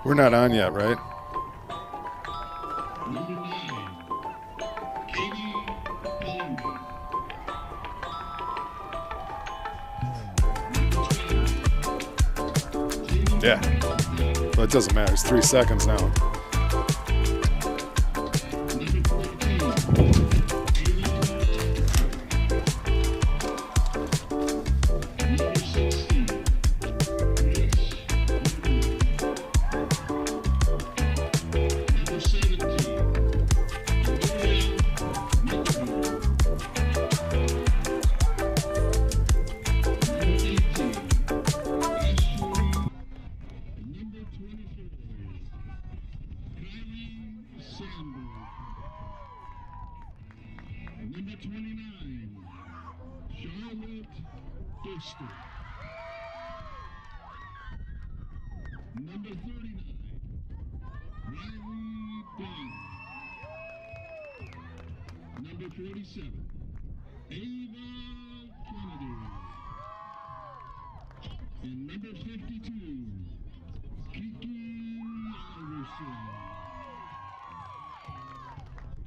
We're not on yet, right? Yeah, but it doesn't matter. It's 3 seconds now.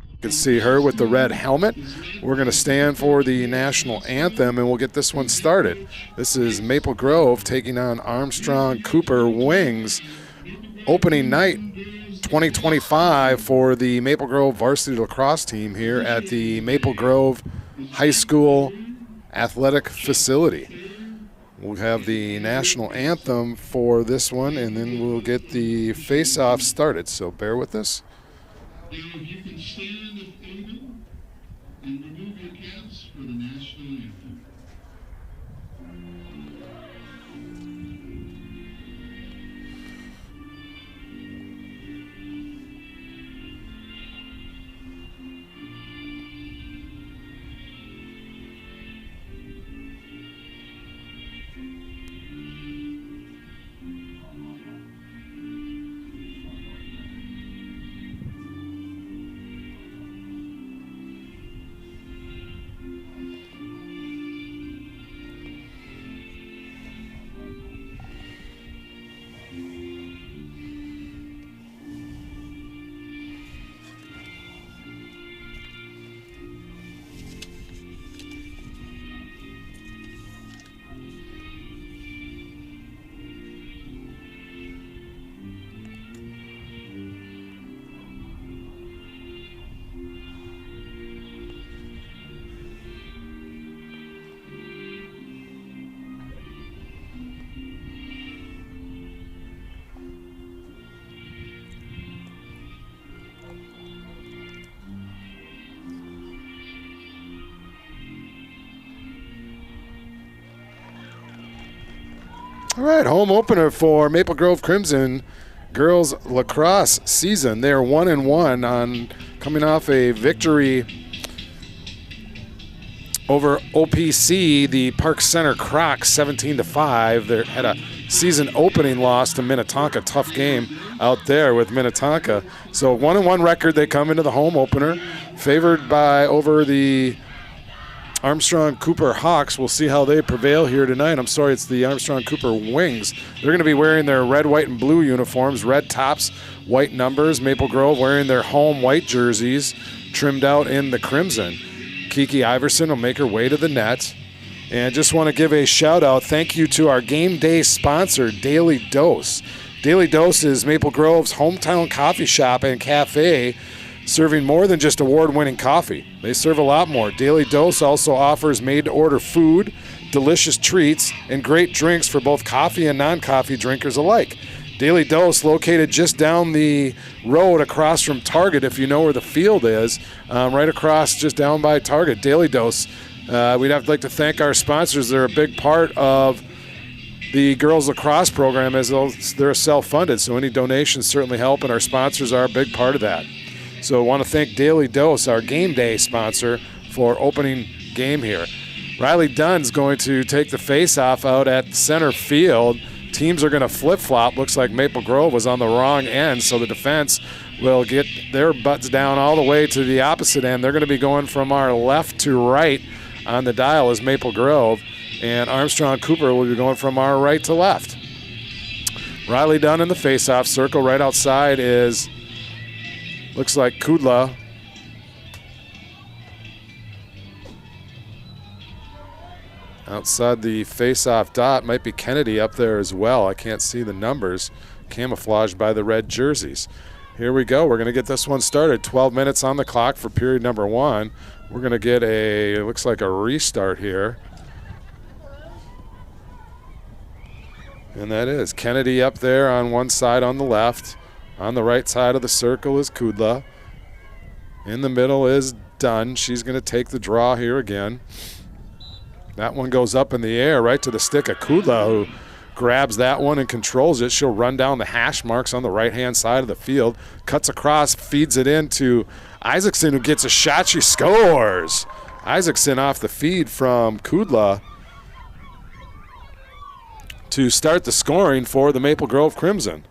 You can see her with the red helmet. We're going to stand for the national anthem, and we'll get this one started. This is Maple Grove taking on Armstrong Cooper Wings. Opening night 2025 for the Maple Grove Varsity Lacrosse team here at the Maple Grove High School Athletic Facility. We'll have the national anthem for this one, and then we'll get the face-off started, so bear with us. Now, if you can stand if able and remove your caps for the national anthem. All right, home opener for Maple Grove Crimson girls lacrosse season. They're 1-1 on coming off a victory over OPC, the Park Center Crocs, 17-5. They had a season opening loss to Minnetonka. Tough game out there with Minnetonka. So 1-1 record. They come into the home opener, favored by over the Armstrong Cooper Hawks. We'll see how they prevail here tonight. I'm sorry, it's the Armstrong Cooper Wings. They're going to be wearing their red, white, and blue uniforms, red tops, white numbers. Maple Grove wearing their home white jerseys, trimmed out in the crimson. Kiki Iverson will make her way to the net. And just want to give a shout out, thank you to our game day sponsor, Daily Dose. Daily Dose is Maple Grove's hometown coffee shop and cafe, serving more than just award-winning coffee. They serve a lot more. Daily Dose also offers made-to-order food, delicious treats, and great drinks for both coffee and non-coffee drinkers alike. Daily Dose, located just down the road across from Target, if you know where the field is, right across just down by Target. Daily Dose. We'd like to thank our sponsors. They're a big part of the girls lacrosse program as they're self-funded, so any donations certainly help, and our sponsors are a big part of that. So I want to thank Daily Dose, our game day sponsor, for opening game here. Riley Dunn's going to take the face-off out at center field. Teams are going to flip-flop. Looks like Maple Grove was on the wrong end, so the defense will get their butts down all the way to the opposite end. They're going to be going from our left to right on the dial as Maple Grove, and Armstrong Cooper will be going from our right to left. Riley Dunn in the face-off circle. Right outside is, looks like Kudla. Outside the face-off dot might be Kennedy up there as well. I can't see the numbers, camouflaged by the red jerseys. Here we go. We're going to get this one started. 12 minutes on the clock for period number 1. We're going to get it looks like a restart here. And that is Kennedy up there on one side on the left. On the right side of the circle is Kudla. In the middle is Dunn. She's going to take the draw here again. That one goes up in the air right to the stick of Kudla, who grabs that one and controls it. She'll run down the hash marks on the right-hand side of the field, cuts across, feeds it into Isaacson, who gets a shot. She scores. Isaacson off the feed from Kudla to start the scoring for the Maple Grove Crimson.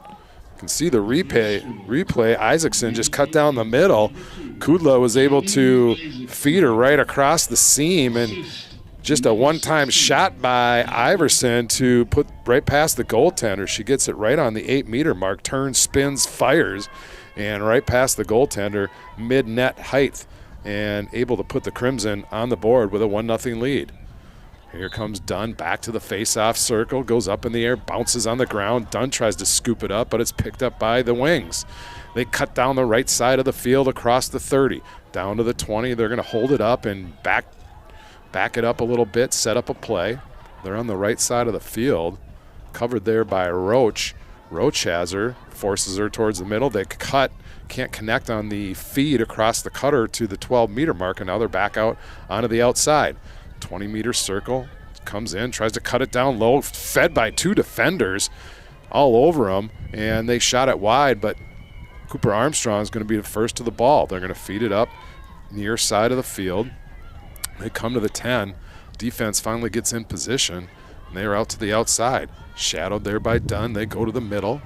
You can see the replay. Isaacson just cut down the middle. Kudla was able to feed her right across the seam, and just a one-time shot by Iverson to put right past the goaltender. She gets it right on the 8-meter mark, turns, spins, fires, and right past the goaltender, mid-net height, and able to put the Crimson on the board with a 1-0 lead. Here comes Dunn back to the face-off circle, goes up in the air, bounces on the ground. Dunn tries to scoop it up, but it's picked up by the Wings. They cut down the right side of the field across the 30, down to the 20. They're going to hold it up and back it up a little bit, set up a play. They're on the right side of the field, covered there by Roach. Roach has her, forces her towards the middle. They cut, can't connect on the feed across the cutter to the 12-meter mark, and now they're back out onto the outside. 20-meter circle, comes in, tries to cut it down low, fed by 2 defenders all over him, and they shot it wide, but Cooper Armstrong is going to be the first to the ball. They're going to feed it up near side of the field. They come to the 10. Defense finally gets in position, and they are out to the outside. Shadowed there by Dunn. They go to the middle.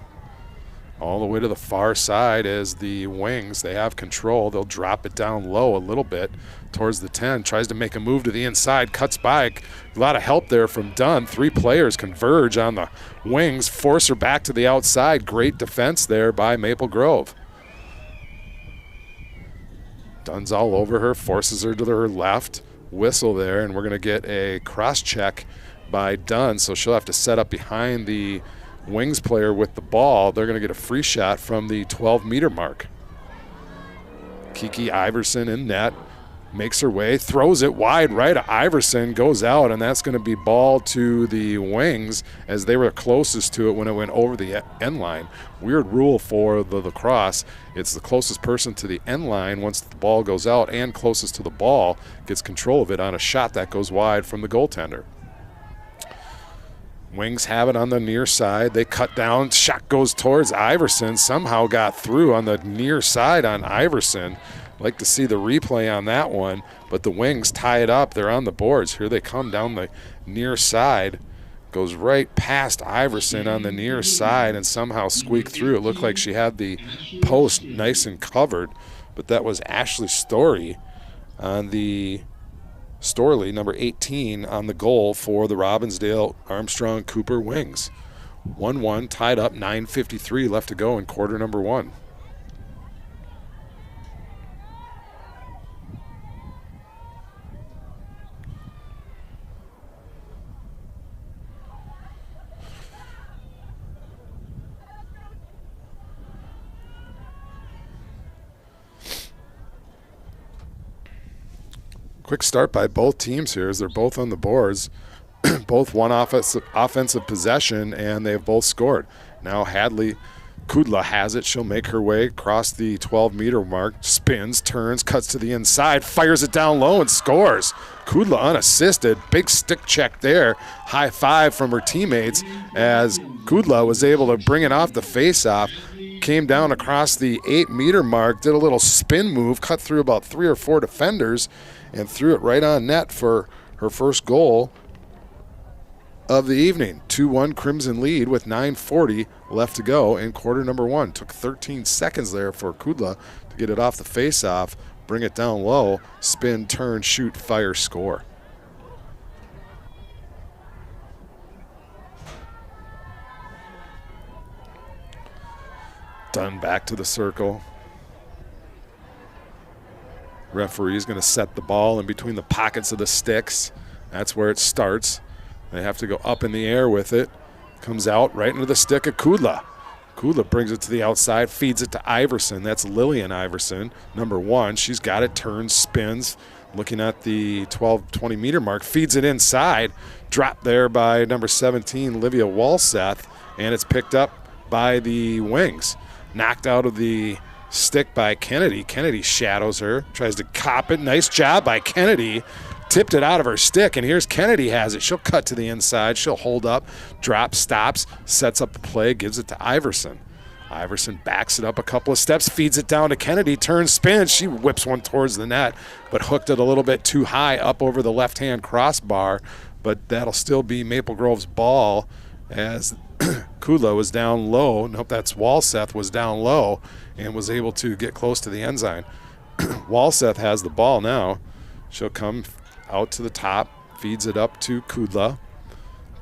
All the way to the far side as the Wings, they have control. They'll drop it down low a little bit towards the 10. Tries to make a move to the inside, cuts by. A lot of help there from Dunn. 3 players converge on the Wings, force her back to the outside. Great defense there by Maple Grove. Dunn's all over her, forces her to her left. Whistle there, and we're going to get a cross check by Dunn, so she'll have to set up behind the Wings player with the ball. They're going to get a free shot from the 12-meter mark. Kiki Iverson in net, makes her way, throws it wide right to Iverson, goes out, and that's going to be ball to the Wings as they were closest to it when it went over the end line. Weird rule for the lacrosse. It's the closest person to the end line once the ball goes out and closest to the ball gets control of it on a shot that goes wide from the goaltender. Wings have it on the near side. They cut down. Shot goes towards Iverson. Somehow got through on the near side on Iverson. Like to see the replay on that one, but the Wings tie it up. They're on the boards. Here they come down the near side. Goes right past Iverson on the near side and somehow squeaked through. It looked like she had the post nice and covered, but that was Ashley Story on the Storley, number 18, on the goal for the Robbinsdale Armstrong Cooper Wings. 1-1, tied up, 9:53 left to go in quarter number 1. Quick start by both teams here as they're both on the boards. Both one offensive possession, and they've both scored. Now Kudla has it. She'll make her way across the 12-meter mark, spins, turns, cuts to the inside, fires it down low, and scores. Kudla unassisted. Big stick check there. High five from her teammates as Kudla was able to bring it off the face-off. Came down across the 8-meter mark, did a little spin move, cut through about 3 or 4 defenders, and threw it right on net for her first goal of the evening. 2-1 Crimson lead with 9:40 left to go in quarter number 1. Took 13 seconds there for Kudla to get it off the face-off, bring it down low, spin, turn, shoot, fire, score. Dunn back to the circle. Referee's going to set the ball in between the pockets of the sticks. That's where it starts. They have to go up in the air with it. Comes out right into the stick of Kudla. Kudla brings it to the outside, feeds it to Iverson. That's Lillian Iverson, number 1. She's got it, turns, spins, looking at the 20 meter mark, feeds it inside. Dropped there by number 17, Livia Walseth, and it's picked up by the wings. Knocked out of the stick by Kennedy. Kennedy shadows her, tries to cop it. Nice job by Kennedy. Tipped it out of her stick, and here's Kennedy has it. She'll cut to the inside. She'll hold up, drop, stops, sets up the play, gives it to Iverson. Iverson backs it up a couple of steps, feeds it down to Kennedy, turns, spins. She whips one towards the net, but hooked it a little bit too high up over the left-hand crossbar, but that'll still be Maple Grove's ball as Kudla was down low. Nope, that's Walseth was down low and was able to get close to the end zone. Walseth has the ball now. She'll come out to the top, feeds it up to Kudla.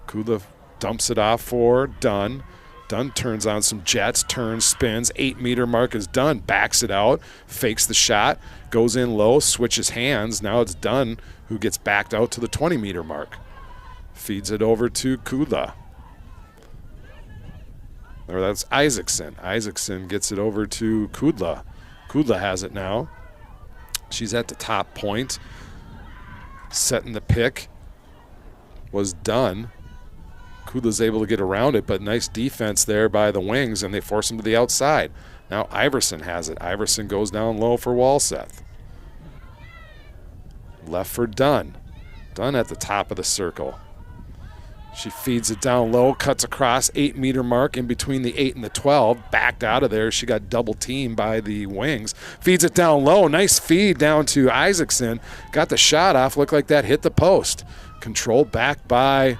Kudla dumps it off for Dunn. Dunn turns on some jets, turns, spins. 8 meter mark is done. Backs it out, fakes the shot, goes in low, switches hands. Now it's Dunn who gets backed out to the 20 meter mark. Feeds it over to Kudla. Or that's Isaacson. Isaacson gets it over to Kudla. Kudla has it now. She's at the top point. Setting the pick was done. Kudla's able to get around it, but nice defense there by the wings, and they force him to the outside. Now Iverson has it. Iverson goes down low for Walseth. Left for Dunn. Dunn at the top of the circle. She feeds it down low, cuts across 8 meter mark in between the 8 and the 12. Backed out of there. She got double teamed by the wings. Feeds it down low. Nice feed down to Isaacson. Got the shot off. Looked like that hit the post. Controlled back by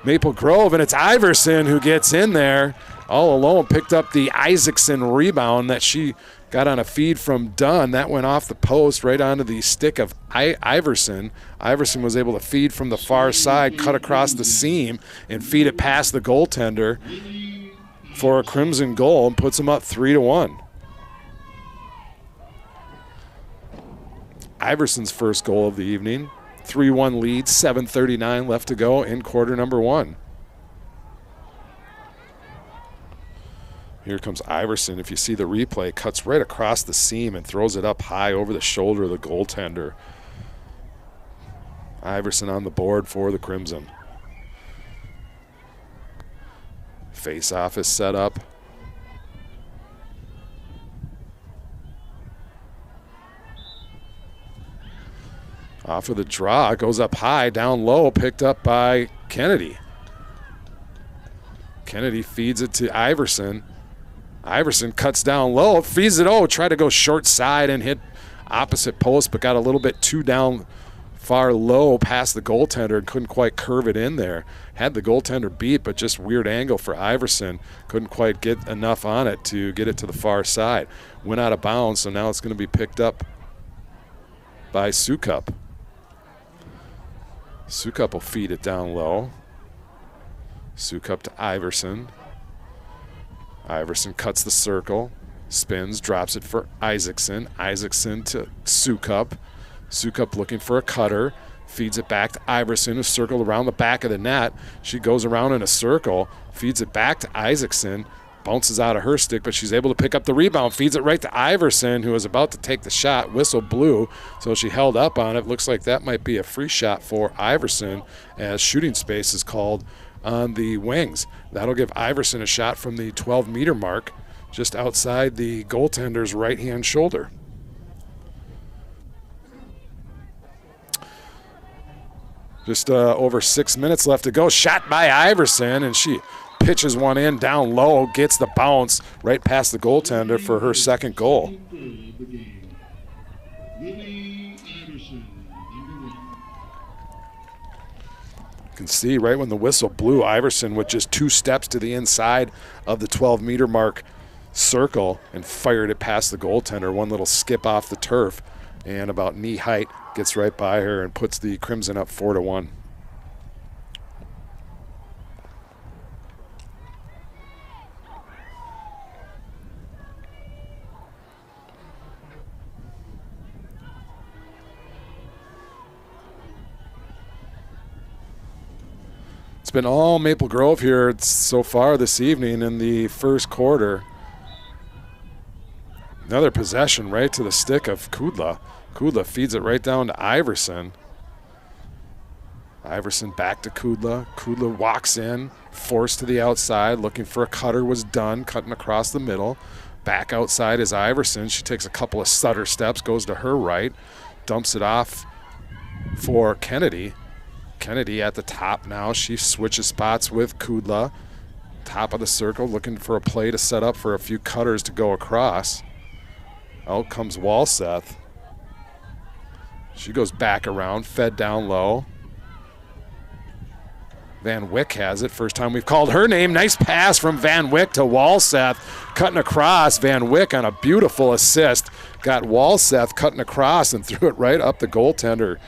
Maple Grove, and it's Iverson who gets in there all alone. Picked up the Isaacson rebound that she got on a feed from Dunn. That went off the post right onto the stick of Iverson. Iverson was able to feed from the far side, cut across the seam, and feed it past the goaltender for a Crimson goal and puts them up 3-1. Iverson's first goal of the evening. 3-1 lead, 7:39 left to go in quarter number 1. Here comes Iverson. If you see the replay, cuts right across the seam and throws it up high over the shoulder of the goaltender. Iverson on the board for the Crimson. Face-off is set up. Off of the draw, goes up high, down low, picked up by Kennedy. Kennedy feeds it to Iverson. Iverson cuts down low, feeds it, tried to go short side and hit opposite post, but got a little bit too down far low past the goaltender and couldn't quite curve it in there. Had the goaltender beat, but just weird angle for Iverson. Couldn't quite get enough on it to get it to the far side. Went out of bounds, so now it's going to be picked up by Sukup. Sukup will feed it down low. Sukup to Iverson. Iverson cuts the circle, spins, drops it for Isaacson. Isaacson to Sukup. Sukup looking for a cutter, feeds it back to Iverson, who circled around the back of the net. She goes around in a circle, feeds it back to Isaacson, bounces out of her stick, but she's able to pick up the rebound, feeds it right to Iverson, who was about to take the shot. Whistle blew, so she held up on it. Looks like that might be a free shot for Iverson as shooting space is called on the wings. That'll give Iverson a shot from the 12-meter mark, just outside the goaltender's right-hand shoulder. Just over 6 minutes left to go. Shot by Iverson, and she pitches one in down low, gets the bounce right past the goaltender for her second goal. You can see right when the whistle blew, Iverson with just 2 steps to the inside of the 12-meter mark circle and fired it past the goaltender. One little skip off the turf and about knee height gets right by her and puts the Crimson up 4-1. been all Maple Grove here so far this evening in the first quarter. Another possession right to the stick of Kudla. Kudla feeds it right down to Iverson. Iverson back to Kudla. Kudla walks in, forced to the outside, looking for a cutter, was done, cutting across the middle. Back outside is Iverson. She takes a couple of stutter steps, goes to her right, dumps it off for Kennedy. Kennedy at the top now. She switches spots with Kudla. Top of the circle, looking for a play to set up for a few cutters to go across. Out comes Walseth. She goes back around, fed down low. Van Wyck has it. First time we've called her name. Nice pass from Van Wyck to Walseth. Cutting across. Van Wyck on a beautiful assist. Got Walseth cutting across and threw it right up the goaltender.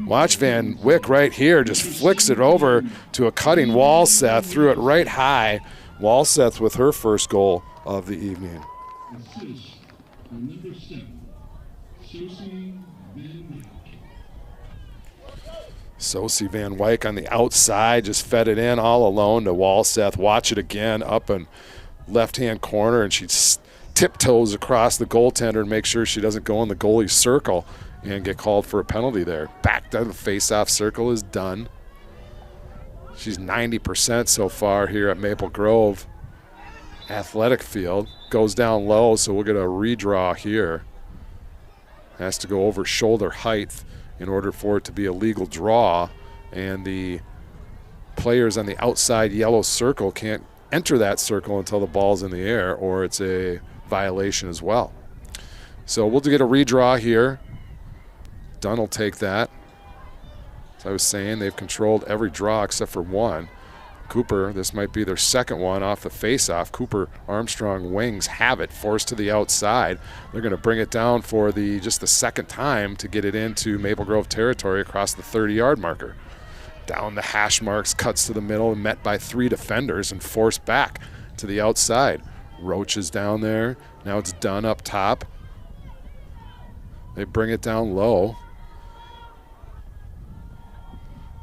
Watch Van Wyck right here. Just flicks it over to a cutting Walseth. Threw it right high. Walseth with her first goal of the evening. Assist from number 7, Susie Van Wyk. Sosie Van Wyk on the outside, just fed it in all alone to Walseth. Watch it again up in left-hand corner, and she tiptoes across the goaltender and makes sure she doesn't go in the goalie's circle and get called for a penalty there. Back to the face-off circle is done. She's 90% so far here at Maple Grove Athletic Field. Goes down low, so we'll get a redraw here. Has to go over shoulder height in order for it to be a legal draw, and the players on the outside yellow circle can't enter that circle until the ball's in the air, or it's a violation as well. So we'll get a redraw here. Dunn will take that. As I was saying, they've controlled every draw except for one. Cooper, this might be their second one off the face-off. Cooper Armstrong wings have it, forced to the outside. They're going to bring it down for just the second time to get it into Maple Grove territory across the 30-yard marker. Down the hash marks, cuts to the middle, and met by 3 defenders and forced back to the outside. Roach is down there. Now it's Dunn up top. They bring it down low.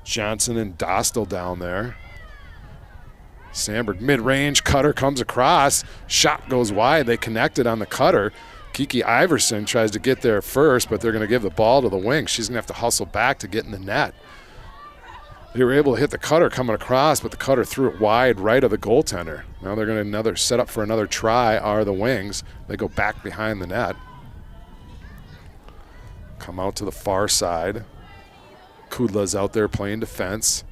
Johnson and Dostal down there. Sandberg mid-range, cutter comes across, shot goes wide, they connected on the cutter. Kiki Iverson tries to get there first, but they're going to give the ball to the wing. She's going to have to hustle back to get in the net. They were able to hit the cutter coming across, but the cutter threw it wide right of the goaltender. Now they're going to set up for another try are the wings. They go back behind the net. Come out to the far side. Kudla's out there playing defense.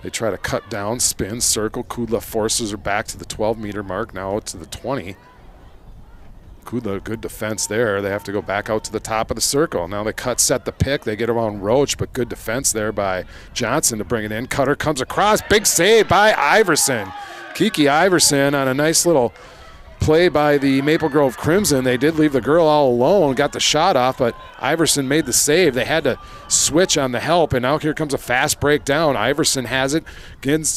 They try to cut down, spin, circle. Kudla forces her back to the 12-meter mark, now out to the 20. Kudla, good defense there. They have to go back out to the top of the circle. Now they cut, set the pick. They get around Roach, but good defense there by Johnson to bring it in. Cutter comes across. Big save by Iverson. Kiki Iverson on a nice little play by the Maple Grove Crimson. They did leave the girl all alone, got the shot off, but Iverson made the save. They had to switch on the help, and now here comes a fast break down. Iverson has it,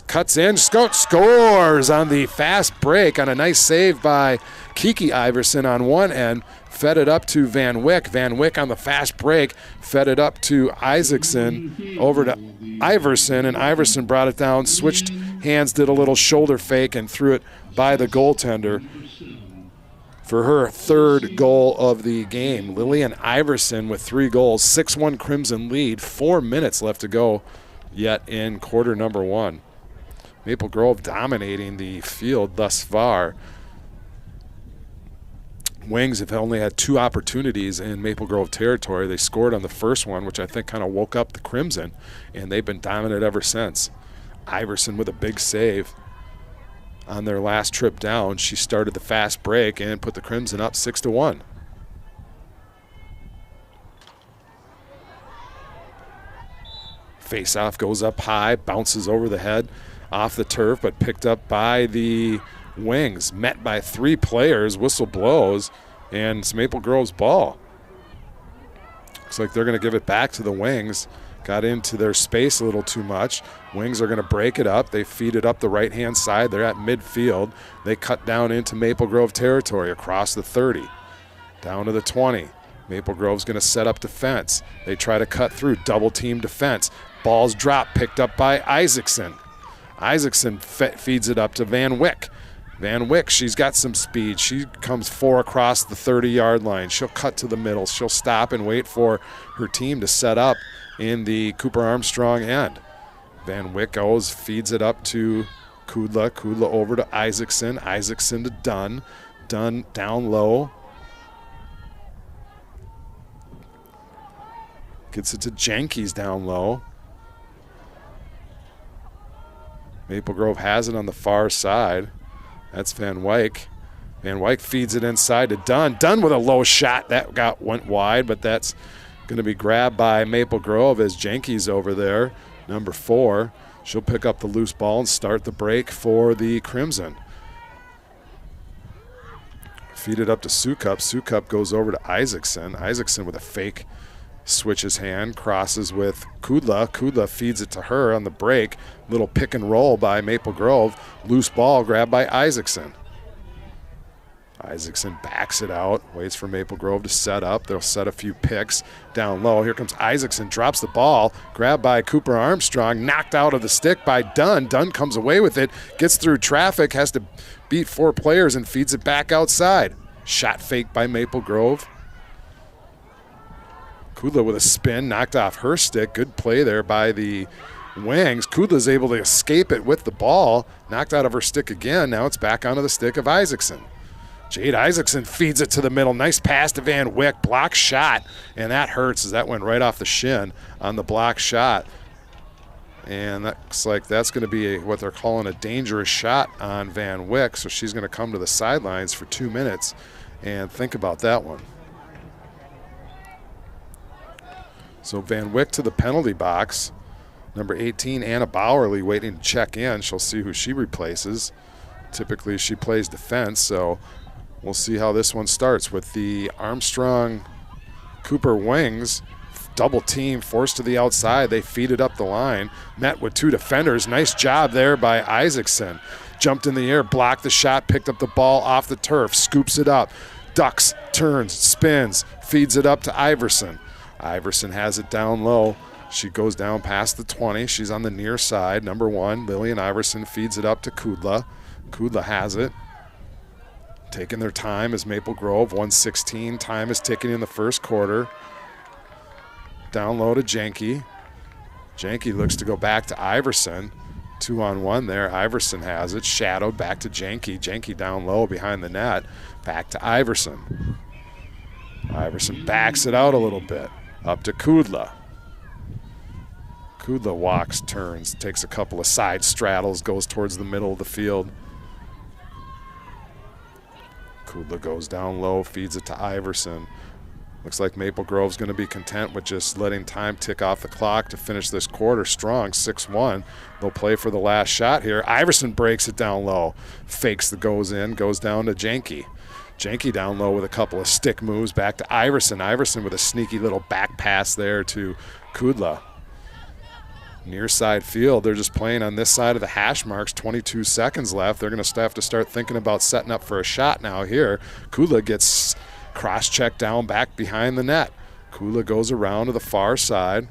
cuts in, scores on the fast break on a nice save by Kiki Iverson on one end, fed it up to Van Wyck. Van Wyck on the fast break, fed it up to Isaacson, over to Iverson, and Iverson brought it down, switched hands, did a little shoulder fake, and threw it by the goaltender for her third goal of the game. Lillian Iverson with 3 goals, 6-1 Crimson lead, 4 minutes left to go yet in quarter number 1. Maple Grove dominating the field thus far. Wings have only had 2 opportunities in Maple Grove territory. They scored on the first one, which I think kind of woke up the Crimson, and they've been dominant ever since. Iverson with a big save on their last trip down. She started the fast break and put the Crimson up 6-1. Face-off goes up high, bounces over the head, off the turf, but picked up by the Wings. Met by 3 players, whistle blows, and it's Maple Grove's ball. Looks like they're going to give it back to the Wings. Got into their space a little too much. Wings are going to break it up. They feed it up the right-hand side. They're at midfield. They cut down into Maple Grove territory across the 30. Down to the 20. Maple Grove's going to set up defense. They try to cut through, double-team defense. Ball's dropped, picked up by Isaacson. Isaacson feeds it up to Van Wyck. Van Wyck, she's got some speed. She comes 4 across the 30-yard line. She'll cut to the middle. She'll stop and wait for her team to set up in the Cooper Armstrong end. Van Wyck goes, feeds it up to Kudla. Kudla over to Isaacson. Isaacson to Dunn. Dunn down low. Gets it to Jenkins down low. Maple Grove has it on the far side. That's Van Wyck. Van Wyck feeds it inside to Dunn. Dunn with a low shot. That went wide, but that's going to be grabbed by Maple Grove as Jenkins over there, number 4. She'll pick up the loose ball and start the break for the Crimson. Feed it up to Sukup. Sukup goes over to Isaacson. Isaacson with a fake switches hand, crosses with Kudla. Kudla feeds it to her on the break. Little pick and roll by Maple Grove. Loose ball grabbed by Isaacson. Isaacson backs it out, waits for Maple Grove to set up. They'll set a few picks down low. Here comes Isaacson, drops the ball, grabbed by Cooper Armstrong, knocked out of the stick by Dunn. Dunn comes away with it, gets through traffic, has to beat 4 players and feeds it back outside. Shot fake by Maple Grove. Kudla with a spin, knocked off her stick. Good play there by the Wings. Kudla's able to escape it with the ball. Knocked out of her stick again. Now it's back onto the stick of Isaacson. Jade Isaacson feeds it to the middle. Nice pass to Van Wyck. Block shot, and that hurts as that went right off the shin on the block shot. And that looks like that's going to be what they're calling a dangerous shot on Van Wyck, so she's going to come to the sidelines for 2 minutes and think about that one. So Van Wyck to the penalty box. Number 18, Anna Bowerly, waiting to check in. She'll see who she replaces. Typically she plays defense, so we'll see how this one starts with the Armstrong Cooper Wings. Double team, forced to the outside. They feed it up the line. Met with 2 defenders. Nice job there by Isaacson. Jumped in the air, blocked the shot, picked up the ball off the turf, scoops it up, ducks, turns, spins, feeds it up to Iverson. Iverson has it down low. She goes down past the 20. She's on the near side. Number 1, Lillian Iverson feeds it up to Kudla. Kudla has it. Taking their time as Maple Grove. 1:16. Time is ticking in the first quarter. Down low to Jenke. Jenke looks to go back to Iverson. 2-on-1 there. Iverson has it. Shadowed back to Jenke. Jenke down low behind the net. Back to Iverson. Iverson backs it out a little bit. Up to Kudla. Kudla walks, turns, takes a couple of side straddles, goes towards the middle of the field. Kudla goes down low, feeds it to Iverson. Looks like Maple Grove's going to be content with just letting time tick off the clock to finish this quarter strong, 6-1. They'll play for the last shot here. Iverson breaks it down low, fakes the goes in, goes down to Jenke. Jenke down low with a couple of stick moves back to Iverson. Iverson with a sneaky little back pass there to Kudla. Near side field, they're just playing on this side of the hash marks, 22 seconds left. They're going to have to start thinking about setting up for a shot now here. Kudla gets cross-checked down back behind the net. Kudla goes around to the far side.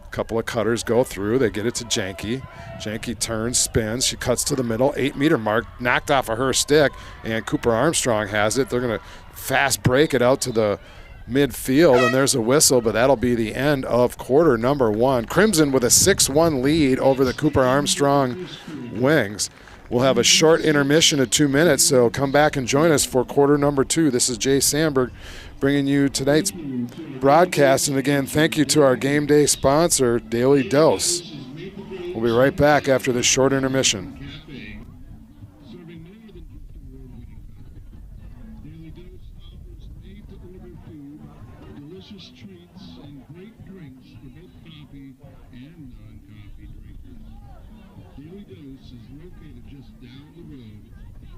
A couple of cutters go through. They get it to Jenke. Jenke turns, spins. She cuts to the middle, 8-meter mark, knocked off of her stick, and Cooper Armstrong has it. They're going to fast break it out to the midfield, and there's a whistle, but that'll be the end of quarter number 1. Crimson with a 6-1 lead over the Cooper Armstrong Wings. We'll have a short intermission of 2 minutes, so come back and join us for quarter number 2. This is Jay Sandberg bringing you tonight's broadcast. And again, thank you to our game day sponsor, Daily Dose. We'll be right back after this short intermission. Delicious treats and great drinks for both coffee and non-coffee drinkers. Daily Dose is located just down the road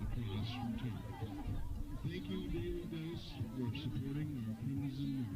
across from Target. Thank you, Daily Dose, for supporting our Crimson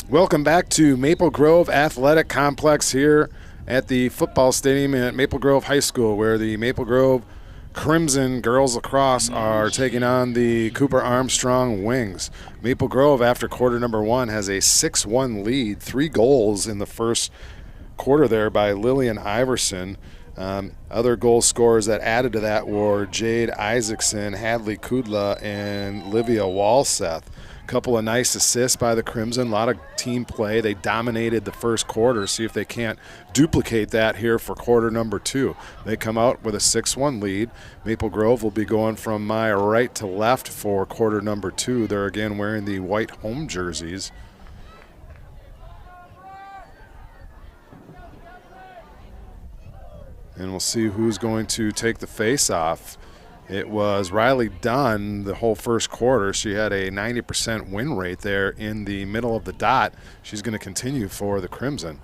Welcome back to Maple Grove Athletic Complex here at the football stadium at Maple Grove High School, where the Maple Grove Crimson girls lacrosse are taking on the Cooper Armstrong Wings. Maple Grove, after quarter number 1, has a 6-1 lead, 3 goals in the first quarter there by Lillian Iverson. Other goal scorers that added to that were Jade Isaacson, Hadley Kudla, and Livia Walseth. Couple of nice assists by the Crimson, a lot of team play. They dominated the first quarter. See if they can't duplicate that here for quarter number 2. They come out with a 6-1 lead. Maple Grove will be going from my right to left for quarter number 2. They're again wearing the white home jerseys. And we'll see who's going to take the face-off. It was Riley Dunn the whole first quarter. She had a 90% win rate there in the middle of the dot. She's going to continue for the Crimson.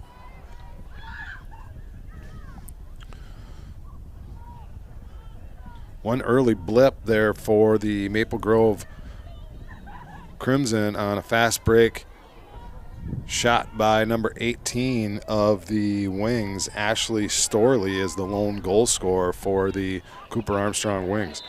One early blip there for the Maple Grove Crimson on a fast break shot by number 18 of the Wings. Ashley Storley is the lone goal scorer for the Cooper Armstrong Wings.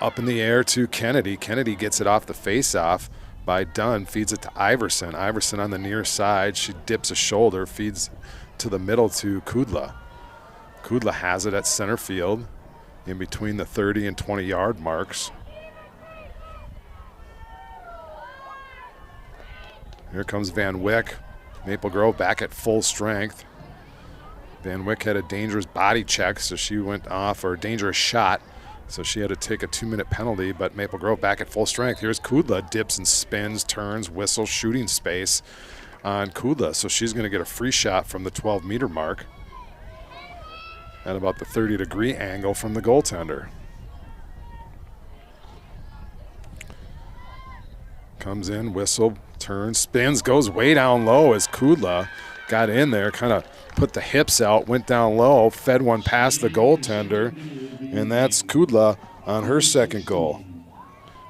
Up in the air to Kennedy. Kennedy gets it off the face-off by Dunn, feeds it to Iverson. Iverson on the near side. She dips a shoulder, feeds to the middle to Kudla. Kudla has it at center field in between the 30 and 20-yard marks. Here comes Van Wyck. Maple Grove back at full strength. Van Wyck had a dangerous body check, so she went off, or a dangerous shot, so she had to take a 2-minute penalty, but Maple Grove back at full strength. Here's Kudla, dips and spins, turns, whistles, shooting space on Kudla, so she's going to get a free shot from the 12-meter mark at about the 30-degree angle from the goaltender. Comes in, whistle, turns, spins, goes way down low as Kudla got in there, kind of put the hips out, went down low, fed one past the goaltender, and that's Kudla on her second goal.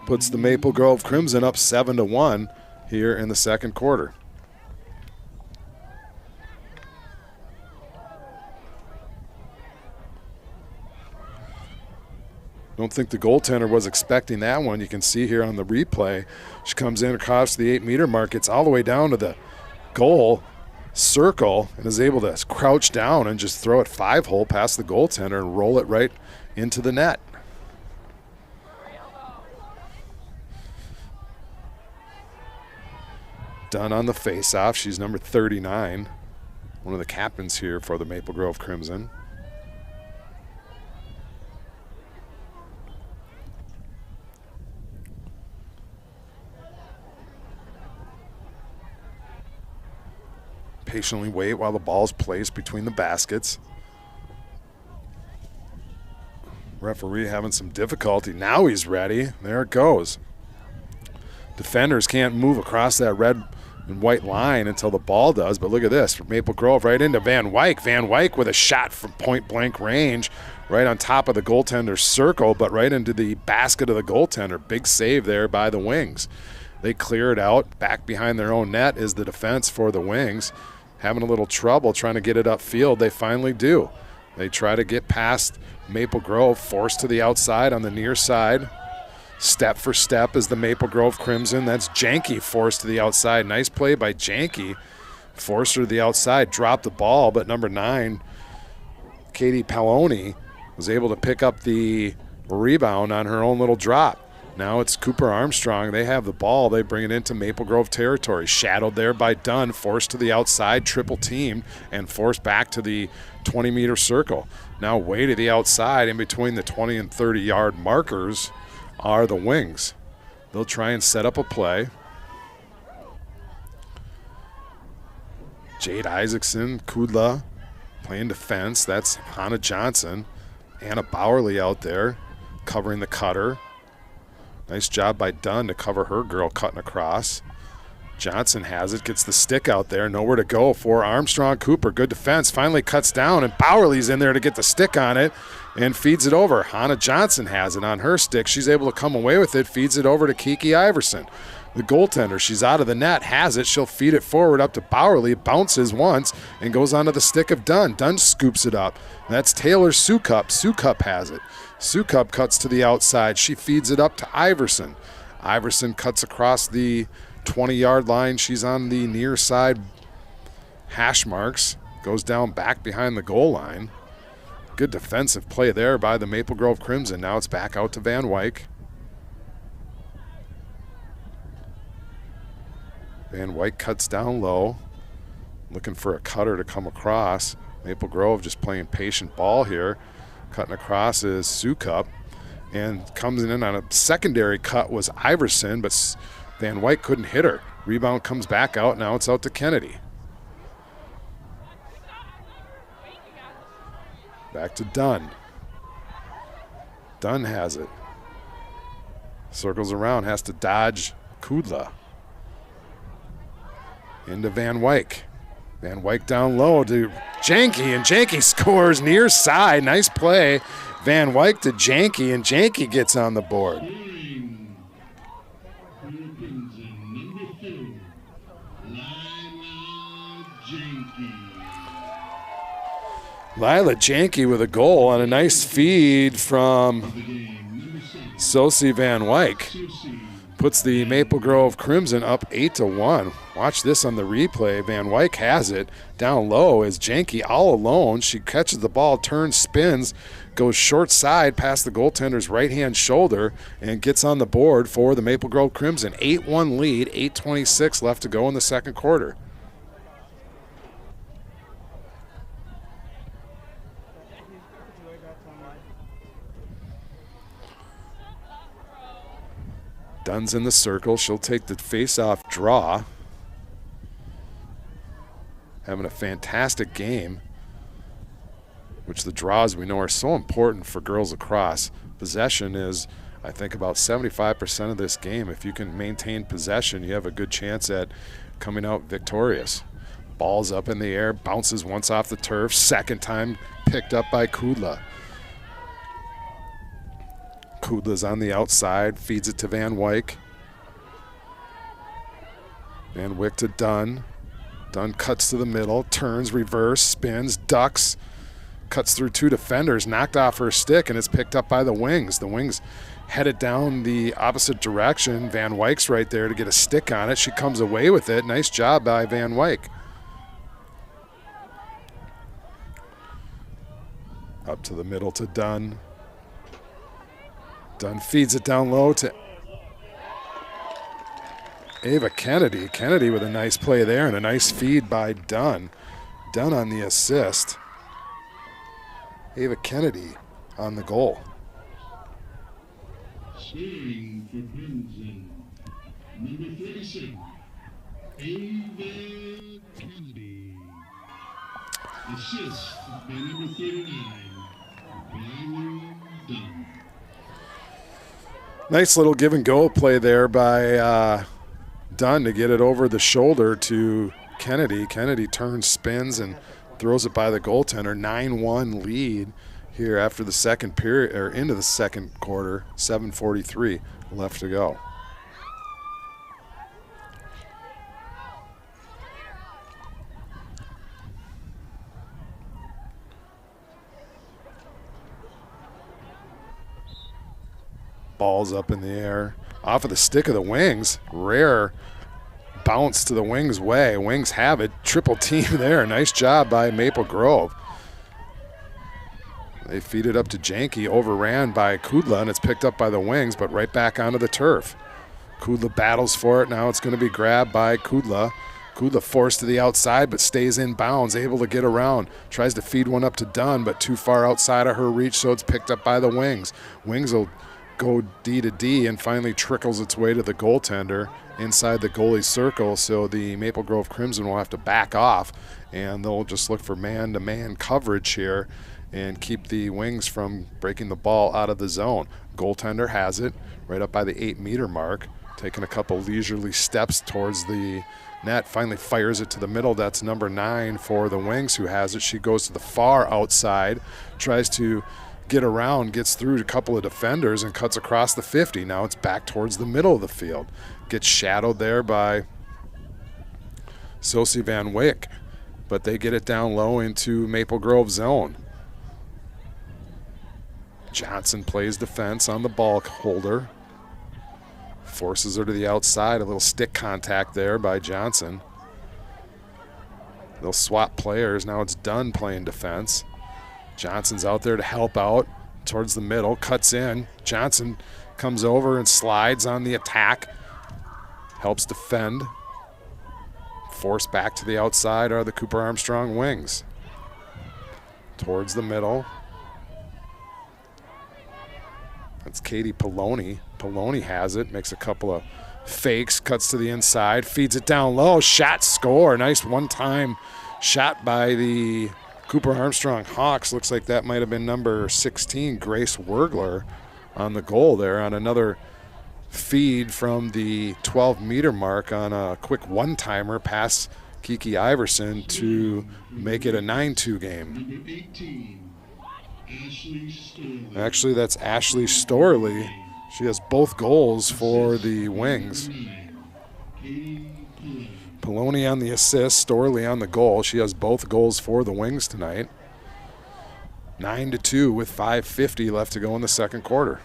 Puts the Maple Grove Crimson up 7-1 here in the second quarter. Don't think the goaltender was expecting that one. You can see here on the replay, she comes in across the 8-meter mark, gets all the way down to the goal circle, and is able to crouch down and just throw it 5-hole past the goaltender and roll it right into the net. Dunn on the face-off. She's number 39, one of the captains here for the Maple Grove Crimson. Patiently wait while the ball's placed between the baskets. Referee having some difficulty. Now he's ready. There it goes. Defenders can't move across that red and white line until the ball does, but look at this. From Maple Grove right into Van Wyck. Van Wyck with a shot from point-blank range right on top of the goaltender's circle, but right into the basket of the goaltender. Big save there by the Wings. They clear it out. Back behind their own net is the defense for the Wings. Having a little trouble trying to get it upfield. They finally do. They try to get past Maple Grove, forced to the outside on the near side. Step for step is the Maple Grove Crimson. That's Janke forced to the outside. Nice play by Janke. Forced her to the outside, dropped the ball, but number 9, Katie Paloni, was able to pick up the rebound on her own little drop. Now it's Cooper Armstrong. They have the ball. They bring it into Maple Grove territory. Shadowed there by Dunn, forced to the outside, triple teamed, and forced back to the 20-meter circle. Now way to the outside in between the 20 and 30-yard markers are the Wings. They'll try and set up a play. Jade Isaacson, Kudla playing defense. That's Hannah Johnson. Anna Bowerly out there covering the cutter. Nice job by Dunn to cover her girl cutting across. Johnson has it, gets the stick out there, nowhere to go for Armstrong. Cooper, good defense, finally cuts down, and Bowerly's in there to get the stick on it and feeds it over. Hannah Johnson has it on her stick. She's able to come away with it, feeds it over to Kiki Iverson. the goaltender. She's out of the net, has it. She'll feed it forward up to Bowerly, bounces once, and goes onto the stick of Dunn. Dunn scoops it up. That's Taylor Sukup. Sukup has it. Sukup cuts to the outside. She feeds it up to Iverson. Iverson cuts across the 20-yard line. She's on the near side hash marks. Goes down back behind the goal line. Good defensive play there by the Maple Grove Crimson. Now it's back out to Van Wyk. Van Wyk cuts down low, looking for a cutter to come across. Maple Grove just playing patient ball here. Cutting across is Sukup, and comes in on a secondary cut was Iverson, but Van Wyk couldn't hit her. Rebound comes back out. Now it's out to Kennedy. Back to Dunn. Dunn has it. Circles around, has to dodge Kudla. Into Van Wyk. Van Wyk down low to Janke, and Janke scores near side. Nice play. Van Wyk to Janke, and Janke gets on the board. Lila Janke with a goal on a nice feed from Sosie Van Wyk. Puts the Maple Grove Crimson up 8-1. Watch this on the replay. Van Wyk has it. Down low is Janke all alone. She catches the ball, turns, spins, goes short side past the goaltender's right-hand shoulder, and gets on the board for the Maple Grove Crimson. 8-1 lead, 8:26 left to go in the second quarter. Dunn's in the circle. She'll take the face-off draw. Having a fantastic game, which the draws we know are so important for girls lacrosse. Possession is, I think, about 75% of this game. If you can maintain possession, you have a good chance at coming out victorious. Ball's up in the air, bounces once off the turf. Second time picked up by Kudla. Kudla's on the outside, feeds it to Van Wyk. Van Wyk to Dunn. Dunn cuts to the middle, turns, reverse, spins, ducks, cuts through two defenders, knocked off her stick, and it's picked up by the Wings. The Wings headed down the opposite direction. Van Wyk's right there to get a stick on it. She comes away with it. Nice job by Van Wyk. Up to the middle to Dunn. Dunn feeds it down low to Ava Kennedy. Kennedy with a nice play there and a nice feed by Dunn. Dunn on the assist. Ava Kennedy on the goal. Scoring for Crimson, number 37, Ava Kennedy. Assist by number 39, Byron Dunn. Nice little give and go play there by Dunn to get it over the shoulder to Kennedy. Kennedy turns, spins, and throws it by the goaltender. 9-1 lead here after the second period, or into the second quarter. 7:43 left to go. Ball's up in the air. Off of the stick of the Wings. Rare bounce to the Wings' way. Wings have it. Triple team there. Nice job by Maple Grove. They feed it up to Janke. Overran by Kudla, and it's picked up by the Wings, but right back onto the turf. Kudla battles for it. Now it's going to be grabbed by Kudla. Kudla forced to the outside, but stays in bounds, able to get around. Tries to feed one up to Dunn, but too far outside of her reach, so it's picked up by the Wings. Wings will go D to D and finally trickles its way to the goaltender inside the goalie circle, so the Maple Grove Crimson will have to back off, and they'll just look for man-to-man coverage here and keep the Wings from breaking the ball out of the zone. Goaltender has it right up by the 8-meter mark, taking a couple leisurely steps towards the net, finally fires it to the middle. That's number 9 for the Wings who has it. She goes to the far outside, tries to get around, gets through a couple of defenders, and cuts across the 50. Now it's back towards the middle of the field. Gets shadowed there by Sosie Van Wyck, but they get it down low into Maple Grove zone. Johnson plays defense on the ball holder. Forces her to the outside. A little stick contact there by Johnson. They'll swap players. Now it's Dunn playing defense. Johnson's out there to help out towards the middle. Cuts in. Johnson comes over and slides on the attack. Helps defend. Forced back to the outside are the Cooper Armstrong Wings. Towards the middle. That's Katie Poloni. Poloni has it, makes a couple of fakes, cuts to the inside, feeds it down low, shot, score. Nice one-time shot by the Cooper Armstrong Hawks. Looks like that might have been number 16, Grace Wergler, on the goal there on another feed from the 12-meter mark on a quick one-timer past Kiki Iverson to make it a 9-2 game. Number 18. Actually, that's Ashley Storley. She has both goals for the Wings. Poloni on the assist, Storley on the goal. She has both goals for the Wings tonight. 9-2 with 5:50 left to go in the second quarter.